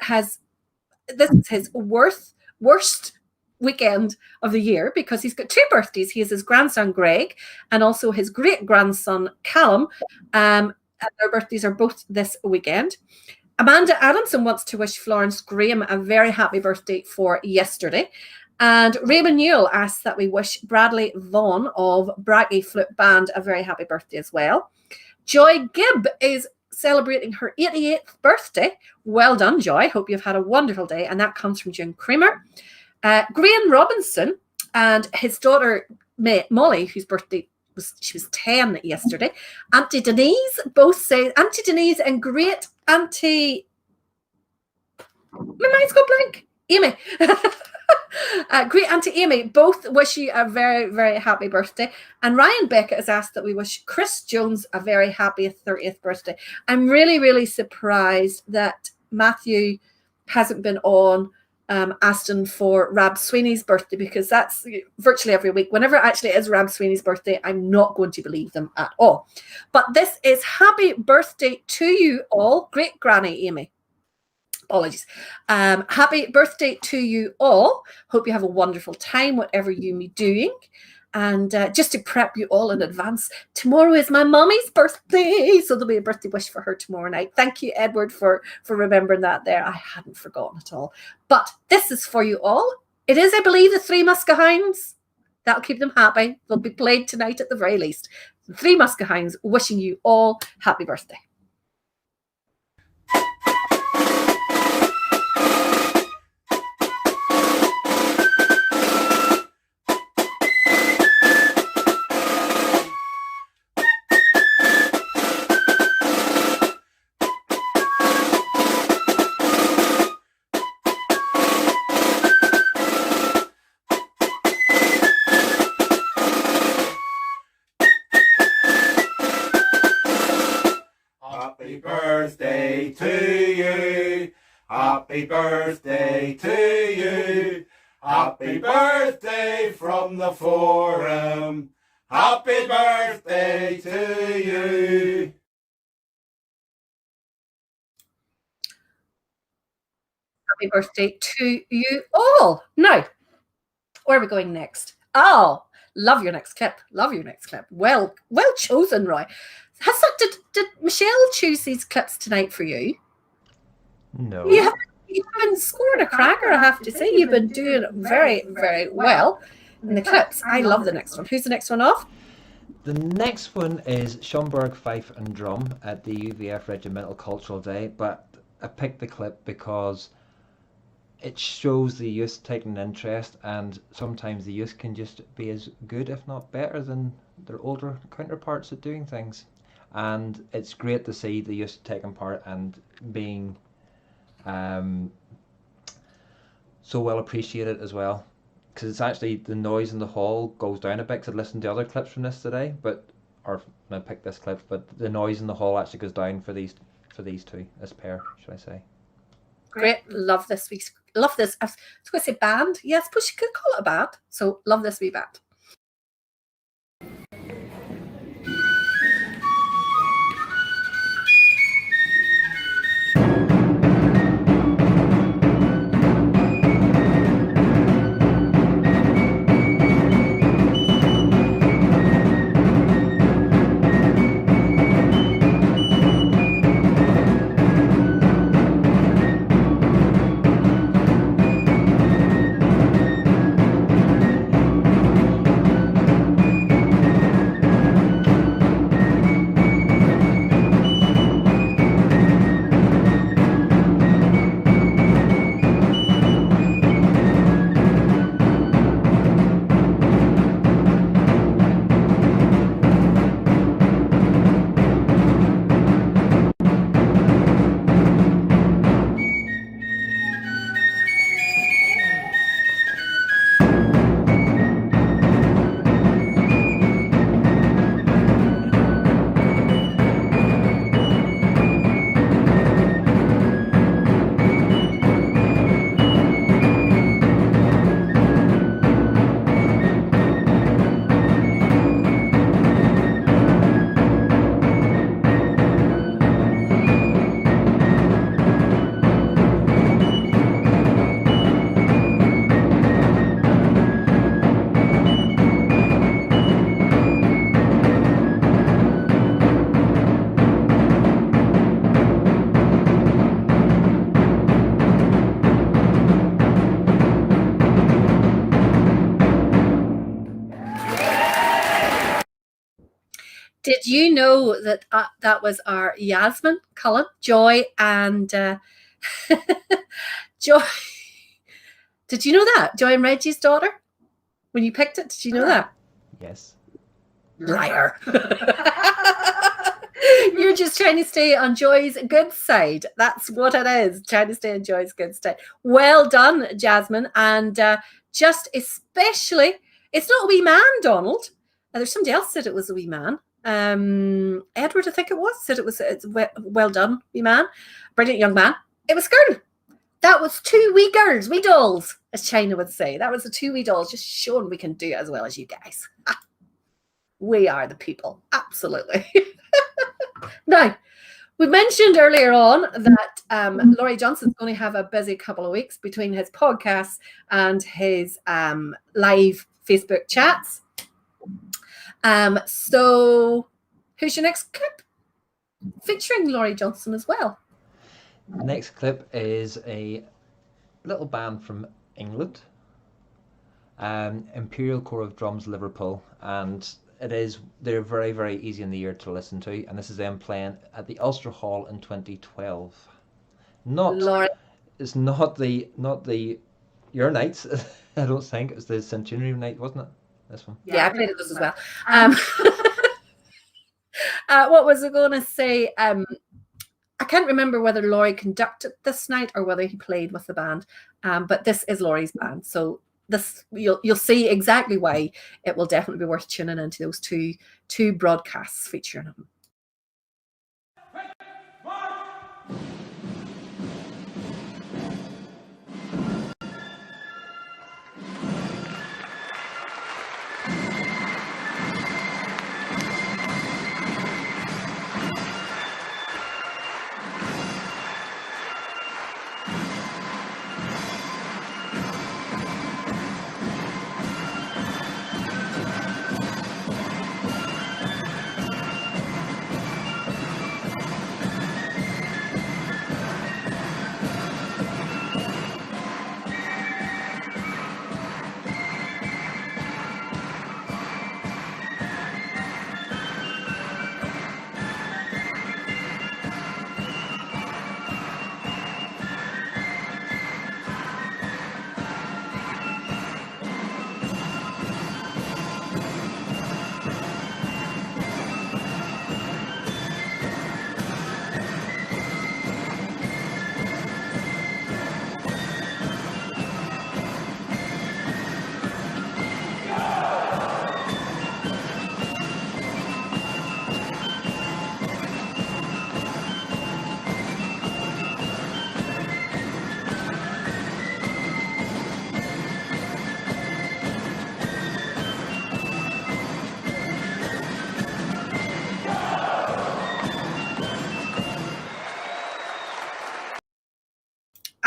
this is his worst weekend of the year because he's got two birthdays. He has his grandson Greg and also his great-grandson Callum. And their birthdays are both this weekend. Amanda Adamson wants to wish Florence Graham a very happy birthday for yesterday. And Raymond Newell asks that we wish Bradley Vaughan of Braggy Flute Band a very happy birthday as well. Joy Gibb is celebrating her 88th birthday. Well done, Joy. Hope you've had a wonderful day. And that comes from June Kramer. Graham Robinson and his daughter Molly, whose birthday she was 10 yesterday. Auntie Denise both say, Auntie Denise and great Auntie, my mind's gone blank, Amy. Great Auntie Amy both wish you a very, very happy birthday. And Ryan Beckett has asked that we wish Chris Jones a very happy 30th birthday. I'm really, really surprised that Matthew hasn't been on asking for Rab Sweeney's birthday, because that's virtually every week. Whenever it actually is Rab Sweeney's birthday, I'm not going to believe them at all. But this is happy birthday to you all. Great Granny Amy. Apologies. Happy birthday to you all. Hope you have a wonderful time, whatever you may be doing. And just to prep you all in advance, tomorrow is my mummy's birthday. So there'll be a birthday wish for her tomorrow night. Thank you, Edward, for remembering that there. I hadn't forgotten at all. But this is for you all. It is, I believe, the Three Muskehounds. That'll keep them happy. They'll be played tonight at the very least. The Three Muskehounds wishing you all happy birthday. to you. Happy birthday to you. Happy birthday from the Forum. Happy birthday to you. Happy birthday to you all. Now, where are we going next? Oh, love your next clip. Love your next clip. Well chosen, Roy. Did Michelle choose these clips tonight for you? No. You've been scoring a cracker, I have to say. You've been doing very, very well in the clips. I love the next one. Who's the next one off? The next one is Schomburg Fife and Drum at the UVF Regimental Cultural Day, but I picked the clip because it shows the youth taking an interest, and sometimes the youth can just be as good, if not better, than their older counterparts at doing things. And it's great to see the youth taking part and being so well appreciated as well. Because it's actually, the noise in the hall goes down a bit, because I listened to other clips from this today, or I picked this clip, but the noise in the hall actually goes down for these two, this pair, should I say. Great. Love this week's, love this. I was going to say band. Yes, but you could call it a band. So love this wee band. Did you know that that was our Yasmin, Cullen, Joy, and Joy? Did you know that? Joy and Reggie's daughter? When you picked it, did you know that? Yes. Liar. You're just trying to stay on Joy's good side. That's what it is, trying to stay on Joy's good side. Well done, Jasmine. And just especially, it's not a wee man, Donald. There's somebody else said it was a wee man. Edward, I think it was, said it's well done, wee man. Brilliant young man. It was girl. That was two wee girls, wee dolls, as China would say. That was the two wee dolls, just showing we can do it as well as you guys. We are the people. Absolutely. Now, we mentioned earlier on that Laurie Johnson's going to have a busy couple of weeks between his podcasts and his live Facebook chats. So who's your next clip? Featuring Laurie Johnson as well. The next clip is a little band from England, Imperial Corps of Drums, Liverpool, and they're very, very easy in the ear to listen to, and this is them playing at the Ulster Hall in 2012. It's not the your nights. I don't think it was the Centenary night, wasn't it? This one. Yeah, I played it as well. What was I going to say? I can't remember whether Laurie conducted this night or whether he played with the band, but this is Laurie's band, so this you'll see exactly why it will definitely be worth tuning into those two broadcasts featuring him.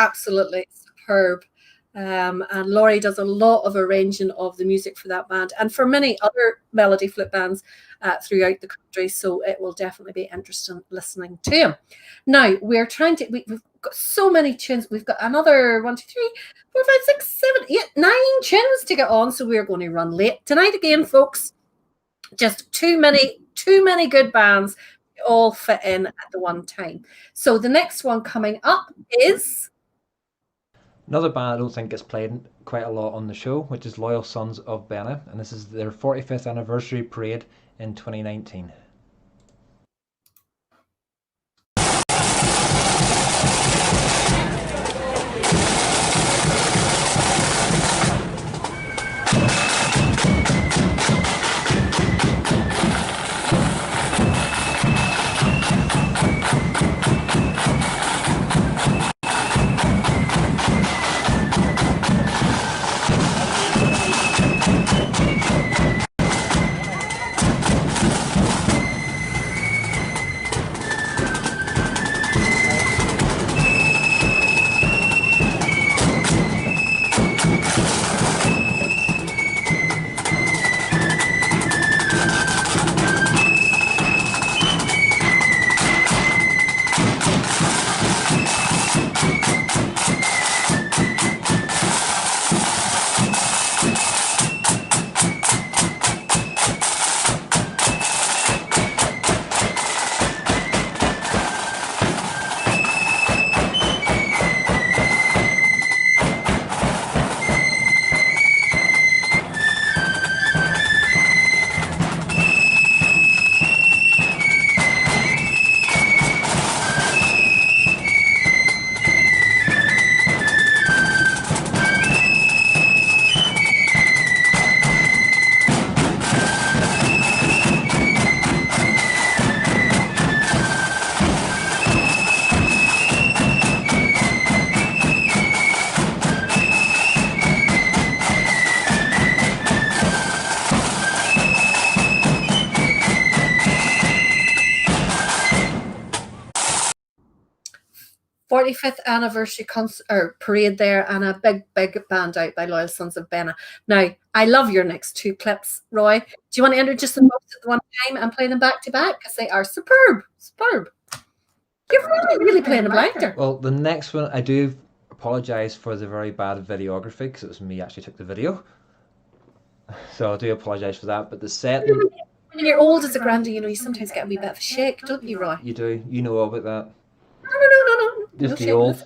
absolutely superb. And Laurie does a lot of arranging of the music for that band and for many other melody flute bands throughout the country. So it will definitely be interesting listening to him. Now we're trying to. We've got so many tunes. We've got another 1, 2, 3, 4, 5, 6, 7, 8, 9 tunes to get on. So we're going to run late tonight again, folks. Just too many good bands all fit in at the one time. So the next one coming up is Another band I don't think gets played quite a lot on the show, which is Loyal Sons of Bena, and this is their 45th anniversary parade in 2019. '45th anniversary concert or parade there, and a big band out by Loyal Sons of Bena. Now, I love your next two clips, Roy. Do you want to introduce them both at the one time and play them back to back? Because they are superb. You're really playing a blinder. Well, the next one, I do apologise for the very bad videography, because it was me actually took the video. So I do apologise for that. But the set, when you're old as a grandie, you sometimes get a wee bit of a shake, don't you, Roy? You do. You know all about that. No. Just the old.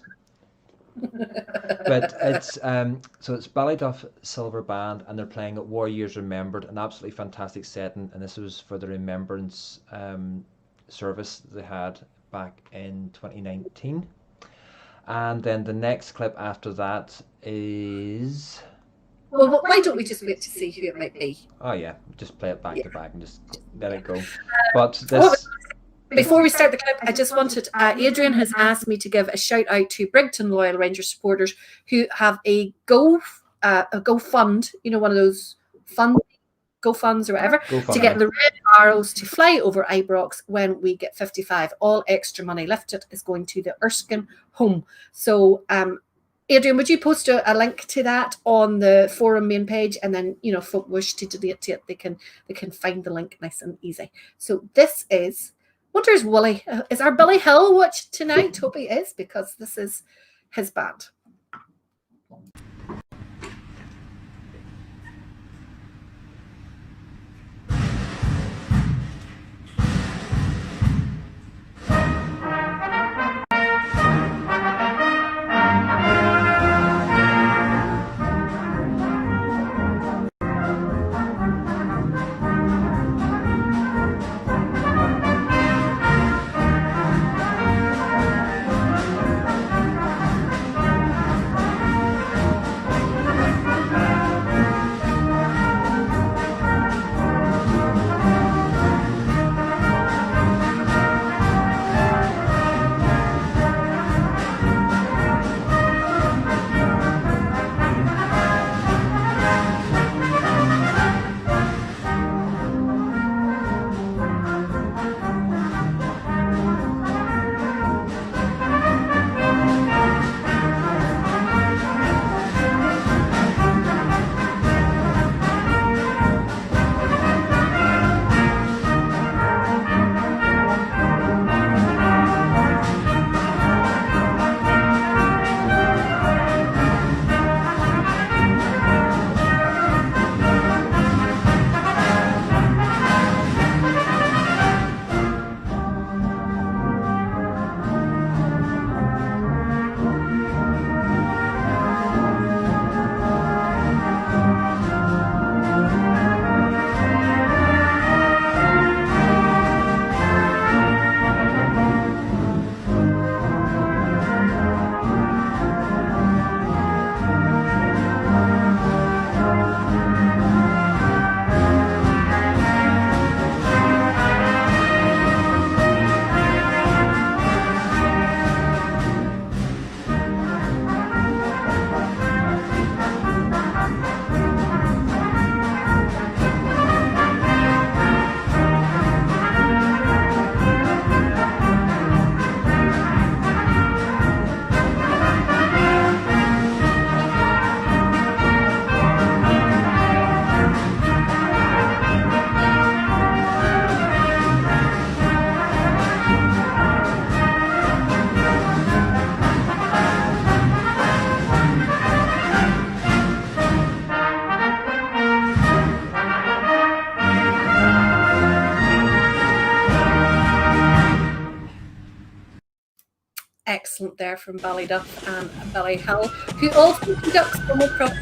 But it's so it's Ballyduff Silver Band, and they're playing at War Years Remembered, an absolutely fantastic setting, and this was for the remembrance service they had back in 2019. And then the next clip after that is. Well, why don't we just wait to see who it might be? Oh yeah, just play it back to back and just let it go. But this. Before we start the clip, I just wanted, Adrian has asked me to give a shout out to Brigton Loyal Rangers supporters who have a GoFund, one of those GoFunds or whatever, to get the red arrows to fly over Ibrox when we get 55. All extra money lifted is going to the Erskine home. So, Adrian, would you post a link to that on the forum main page, and then if folk wish to donate it, they can find the link nice and easy. So this is. Wonders Wooly. Is our Billy Hill watched tonight? Hope he is, because this is his band. excellent there from Ballyduff and Ballyhill, who also conducts promo profit.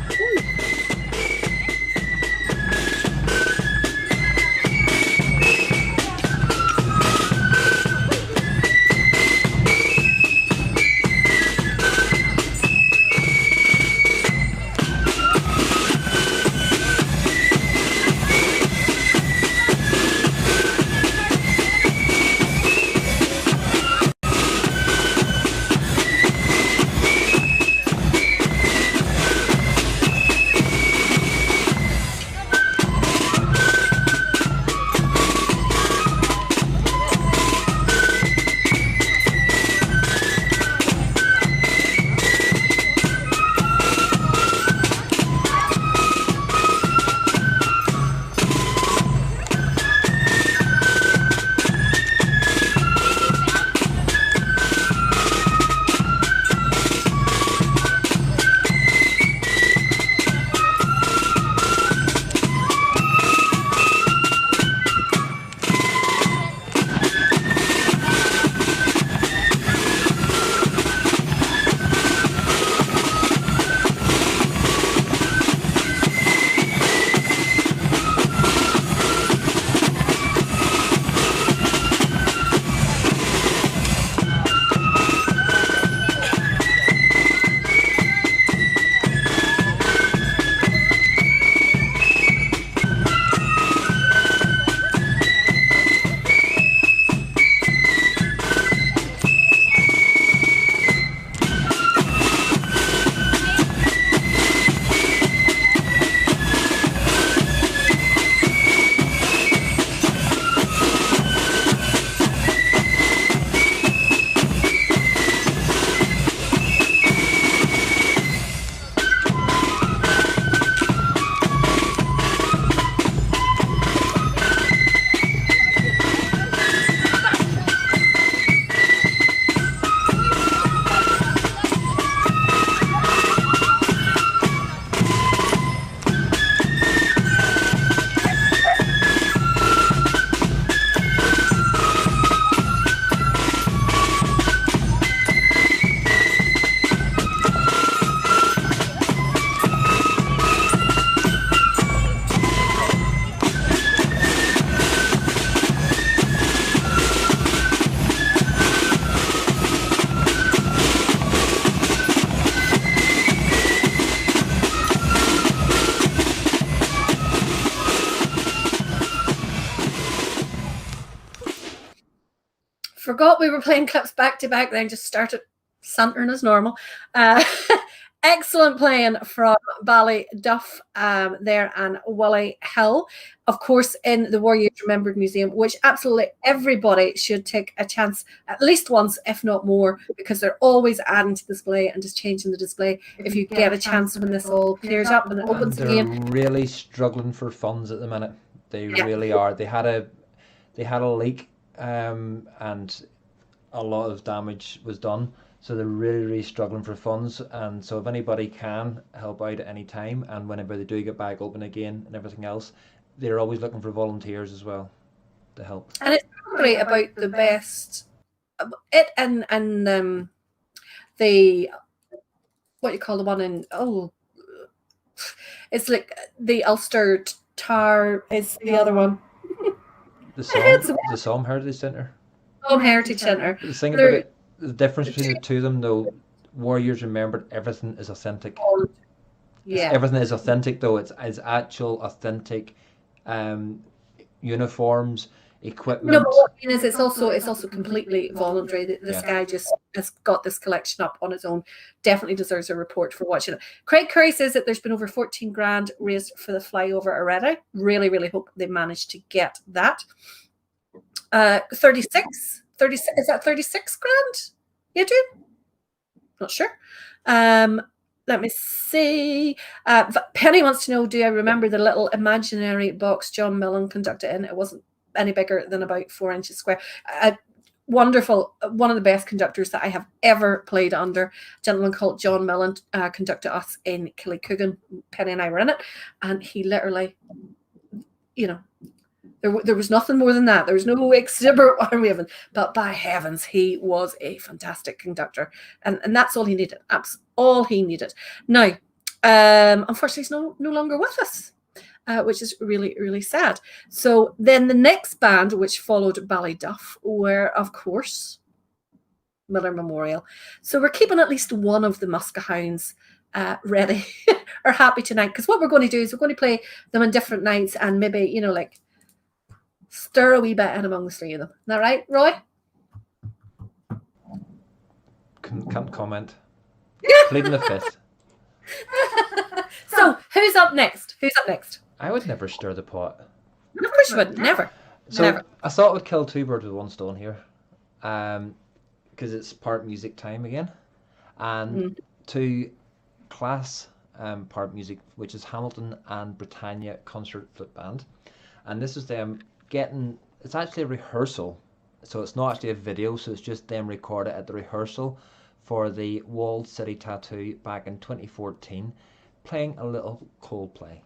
Forgot we were playing clips back to back, then just started santering as normal. Excellent playing from Ballyduff there and Willie Hill, of course, in the Warriors Remembered Museum, which absolutely everybody should take a chance at least once, if not more, because they're always adding to the display and just changing the display. If you get a chance when this all clears up and it opens they're again. really struggling for funds at the minute. They really are. They had a leak, and a lot of damage was done. So they're really struggling for funds. And so if anybody can help out at any time, and whenever they do get back open again and everything else, they're always looking for volunteers as well to help. And it's probably about the best. It and the what you call the one in it's like the Ulster Tar is the other one. The Somme Heritage Centre. Somme Heritage Centre. The thing about it, the difference between the two of them, though, Warriors Remembered, everything is authentic. Yeah. Everything is authentic, though. It's actual authentic uniforms, equipment. No, but what I mean is it's also completely voluntary. This guy just has got this collection up on his own. Definitely deserves a report for watching it. Craig Curry says that there's been over 14 grand raised for the flyover already. Really hope they manage to get that. 36, is that 36 grand? Yeah, dude? Not sure. Let me see. Penny wants to know, do I remember the little imaginary box John Millen conducted in? It wasn't any bigger than about 4 inches square. Wonderful. One of the best conductors that I have ever played under. A gentleman called John Millen conducted us in Killycoogan. Penny and I were in it. And he literally, there There was nothing more than that. There was no exuberant arm waving. But by heavens, he was a fantastic conductor. And that's all he needed. That's all he needed. Now, unfortunately, he's no longer with us. Which is really, really sad. So then the next band, which followed Ballyduff, were, of course, Miller Memorial. So we're keeping at least one of the Muskehounds ready or happy tonight. Because what we're going to do is we're going to play them on different nights and maybe, like, stir a wee bit in among the three of them. Is that right, Roy? Can't comment. Pleading the fifth. So who's up next? I would never stir the pot. Of course you would. Never. So Never. I thought we'd kill two birds with one stone here, because it's part music time again, and two class part music, which is Hamilton and Britannia Concert Flute Band, and this is them getting. It's actually a rehearsal, so it's not actually a video. So it's just them recorded at the rehearsal for the Walled City Tattoo back in 2014, playing a little Coldplay.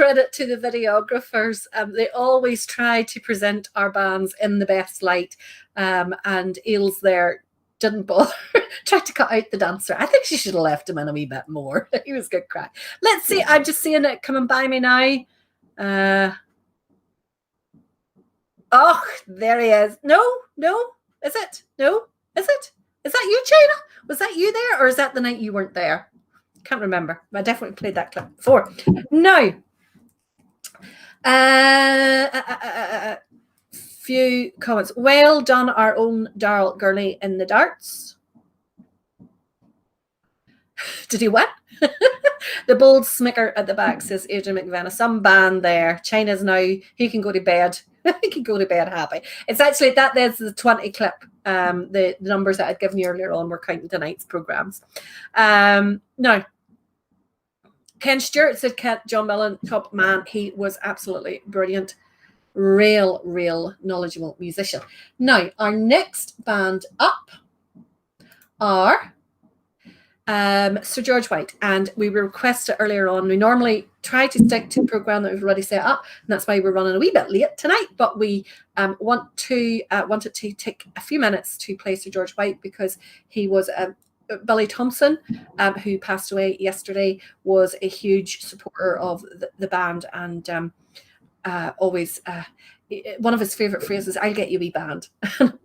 credit to the videographers. They always try to present our bands in the best light. And Eels there didn't bother. Tried to cut out the dancer. I think she should have left him in a wee bit more. He was good crack. Let's see. I'm just seeing it coming by me now. Oh, there he is. No. Is it? No. Is it? Is that you, China? Was that you there, or is that the night you weren't there? Can't remember. I definitely played that clip before. Now, few comments. Well done, our own Darryl Gurley in the darts. Did he win? The bold smicker at the back says Adrian McVenna. Some band there. China's now. He can go to bed. He can go to bed happy. It's actually there's the 20 clip. The numbers that I'd given you earlier on were counting tonight's programs. Now, Ken Stewart said John Millen, top man. He was absolutely brilliant. Real knowledgeable musician. Now, our next band up are Sir George White, and we requested earlier on. We normally try to stick to a program that we've already set up, and that's why we're running a wee bit late tonight. But we wanted to take a few minutes to play Sir George White because he was Billy Thompson, who passed away yesterday, was a huge supporter of the band and always. One of his favorite phrases, "I'll get you a wee band."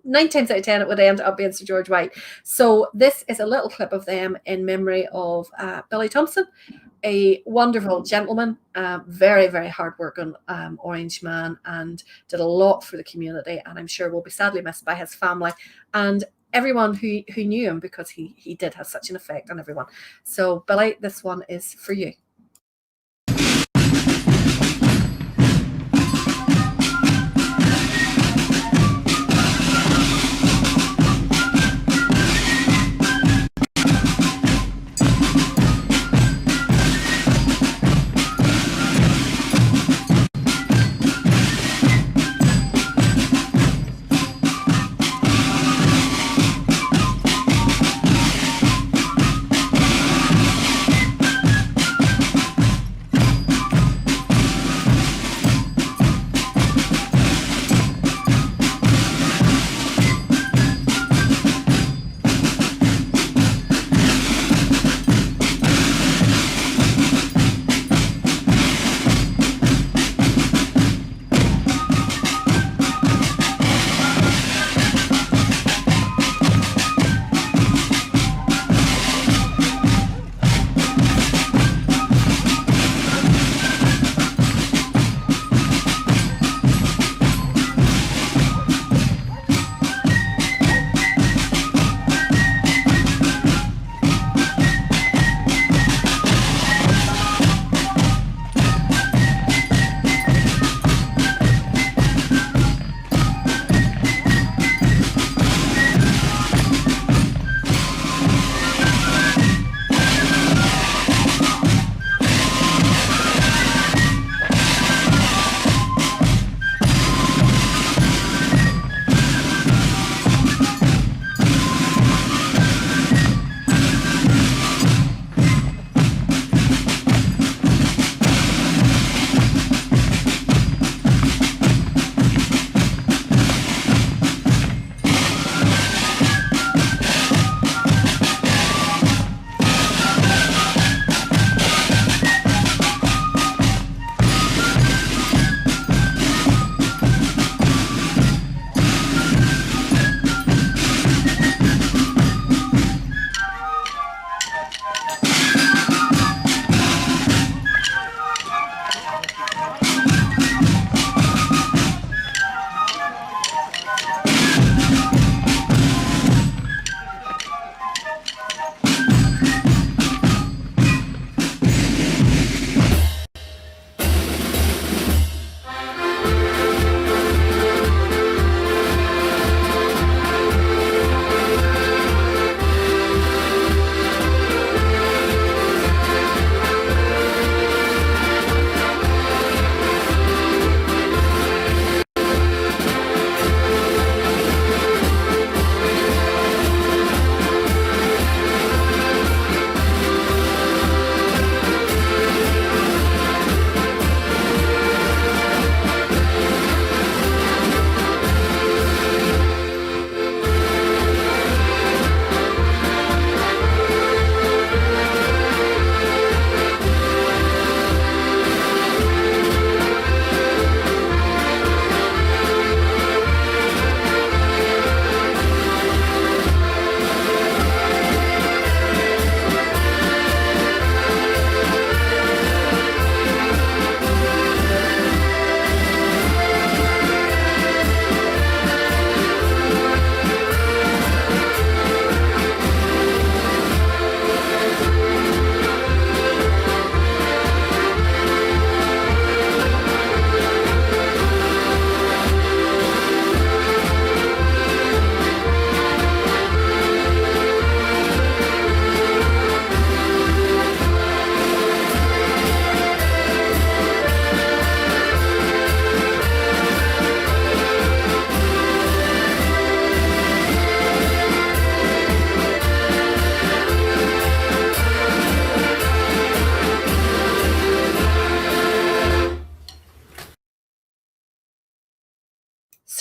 9 times out of 10 it would end up being Sir George White. So this is a little clip of them in memory of Billy Thompson, a wonderful gentleman, very hard-working Orange man, and did a lot for the community, and I'm sure will be sadly missed by his family and everyone who knew him, because he did have such an effect on everyone. So Billy, this one is for you.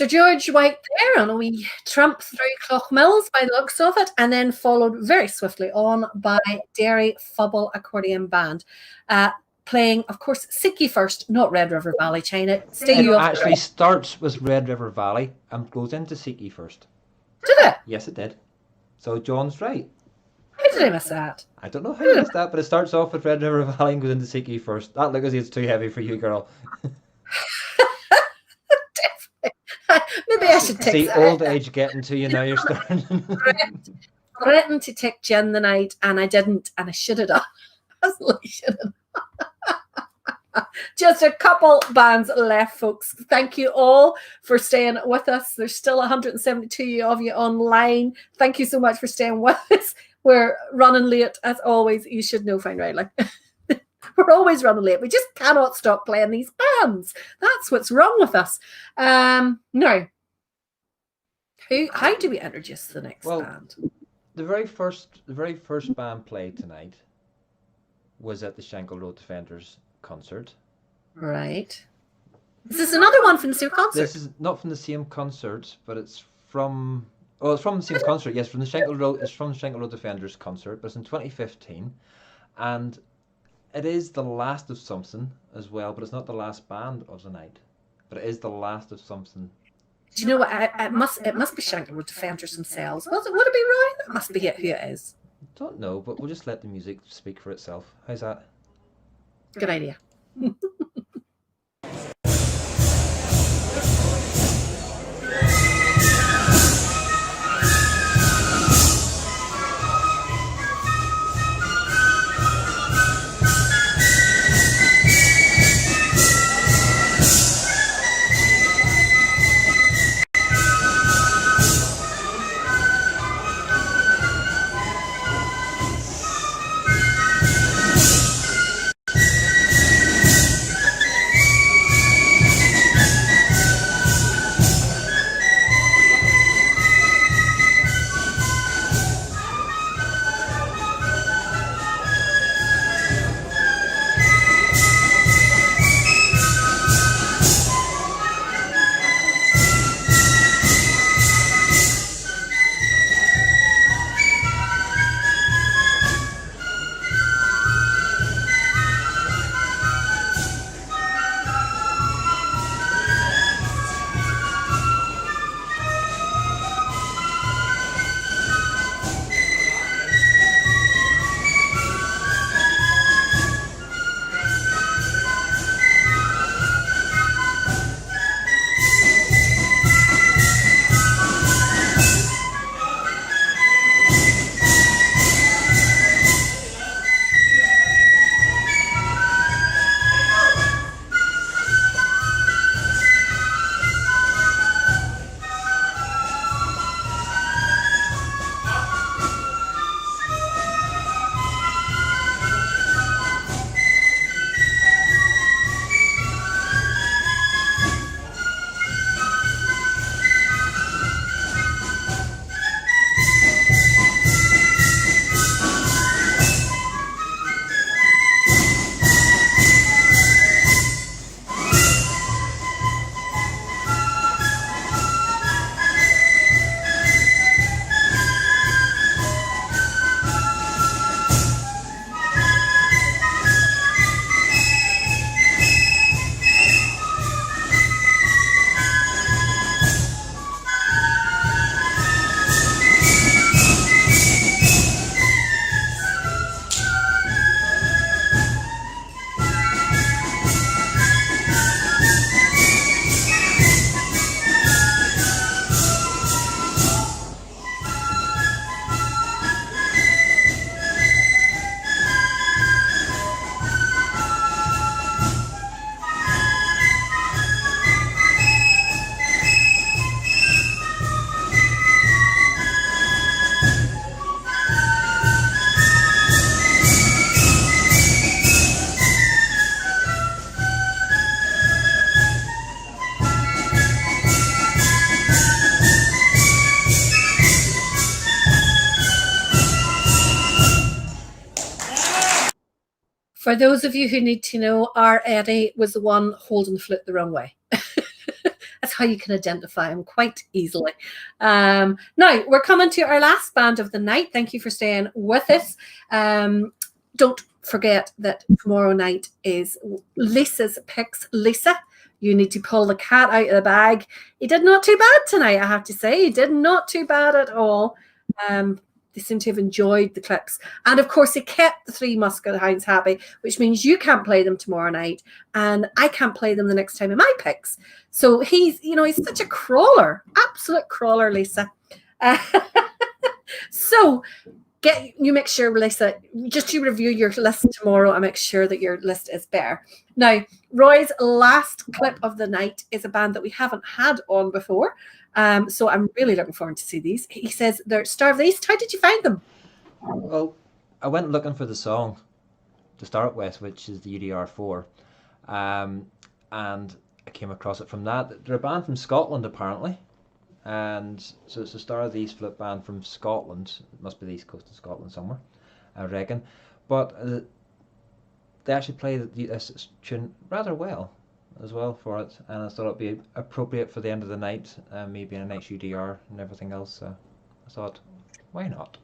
Sir George White there on a wee tramp through Clough-Mills by the looks of it, and then followed very swiftly on by Derry Fubble Accordion Band, playing, of course, Seek Ye First, not Red River Valley, China. Stay It you up. actually starts with Red River Valley and goes into Seek Ye First. Did it? Yes, it did. So John's right. How did I miss that? I don't know how you missed that, but it starts off with Red River Valley and goes into Seek Ye First. That looks as if it's too heavy for you, girl. Maybe I should take See, that. old age getting to you now, you're starting. Threatened to take Gin the night, and I didn't, and I should have done. Absolutely should have. Just a couple bands left, folks. Thank you all for staying with us. There's still 172 of you online. Thank you so much for staying with us. We're running late, as always. You should know, Fine Riley. We're always running late. We just cannot stop playing these bands. That's what's wrong with us. Now, how do we introduce the next band? The very first band played tonight was at the Shankill Road Defenders concert. Right. This is another one from the same concert. This is not from the same concert, but it's from. Oh, it's from the same concert. Yes, from the Shankill Road. It's from the Shankill Road Defenders concert, but it's in 2015, and it is the last of something as well. But it's not the last band of the night. But it is the last of something. Do you know what? It must be Shankill Road Defenders themselves. Would it be right? It must be who it is. Don't know, but we'll just let the music speak for itself. How's that? Good idea. For those of you who need to know, our Eddie was the one holding the flute the wrong way. That's how you can identify them quite easily. Now, we're coming to our last band of the night. Thank you for staying with us. Don't forget that tomorrow night is Lisa's Picks. Lisa, you need to pull the cat out of the bag. He did not too bad tonight, I have to say. He did not too bad at all. They seem to have enjoyed the clips. And of course, they kept the Three Musket Hounds happy, which means you can't play them tomorrow night. And I can't play them the next time in my picks. So he's such a crawler, absolute crawler, Lisa. So make sure, Lisa, just to review your list tomorrow and make sure that your list is bare. Now, Roy's last clip of the night is a band that we haven't had on before. So I'm really looking forward to see these. He says they're Starved East. How did you find them? Well, I went looking for the song to start with, which is the UDR4. And I came across it from that. They're a band from Scotland, apparently. And so it's the Starved East flip band from Scotland. It must be the east coast of Scotland somewhere, I reckon. But they actually play this tune rather well as well for it, and I thought it'd be appropriate for the end of the night, me being a night UDR and everything else. So I thought, why not?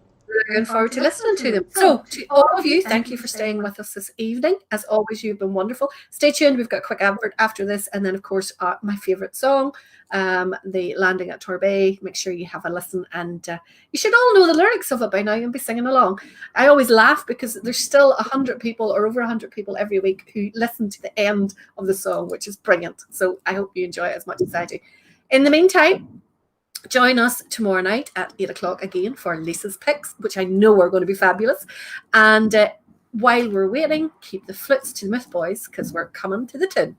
Looking forward to listening to them. So, to all of you, thank you for staying with us this evening. As always, you've been wonderful. Stay tuned. We've got a quick advert after this, and then, of course, my favourite song, the Landing at Torbay. Make sure you have a listen, and you should all know the lyrics of it by now and be singing along. I always laugh because there's still 100 people or over 100 people every week who listen to the end of the song, which is brilliant. So I hope you enjoy it as much as I do. In the meantime, join us tomorrow night at 8 o'clock again for Lisa's Picks, which I know are going to be fabulous. And while we're waiting, keep the flutes to the Myth Boys because we're coming to the tune.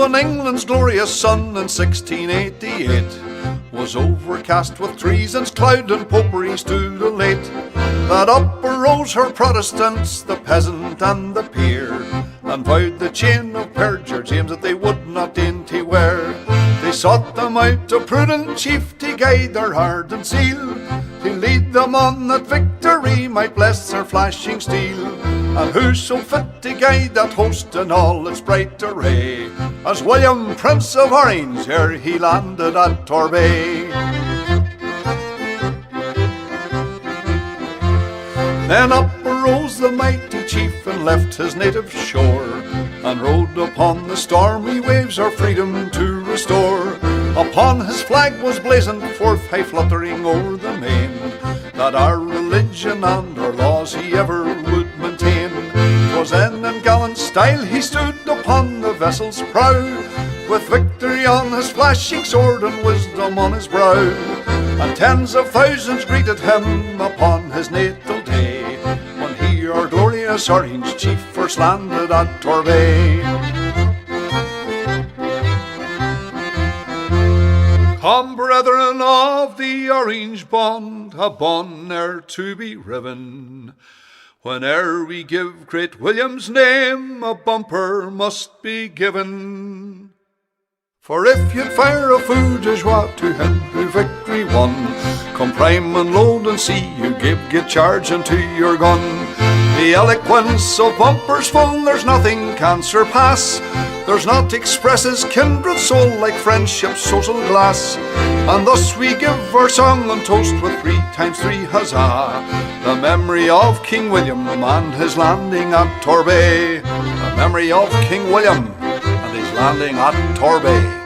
when England's glorious sun in 1688 was overcast with treason's cloud and popery stood elate, that up arose her Protestants, the peasant and the peer, and vowed the chain of perjure James that they would not dainty wear. They sought them out a prudent chief to guide their heart and zeal, to lead them on that victory might bless their flashing steel. And who so fit to guide that host in all its bright array as William, Prince of Orange, ere he landed at Torbay? Then up arose the mighty chief and left his native shore, and rode upon the stormy waves our freedom to restore. Upon his flag was blazoned forth, high fluttering o'er the main, that our religion and our laws he ever would maintain. 'Twas in gallant style he stood upon the vessel's prow, with victory on his flashing sword and wisdom on his brow. And tens of thousands greeted him upon his natal day, when he, our glorious Orange chief, first landed at Torbay. Come, brethren of the Orange bond, a bond ne'er to be riven. Whene'er we give great William's name, a bumper must be given. For if you'd fire a feu de joie to him who victory won, come prime and load and see you get charge into your gun. The eloquence of bumpers full, there's nothing can surpass. There's naught expresses kindred soul like friendship's social glass. And thus we give our song and toast with 3 times 3 huzzah, the memory of King William and his landing at Torbay. The memory of King William and his landing at Torbay.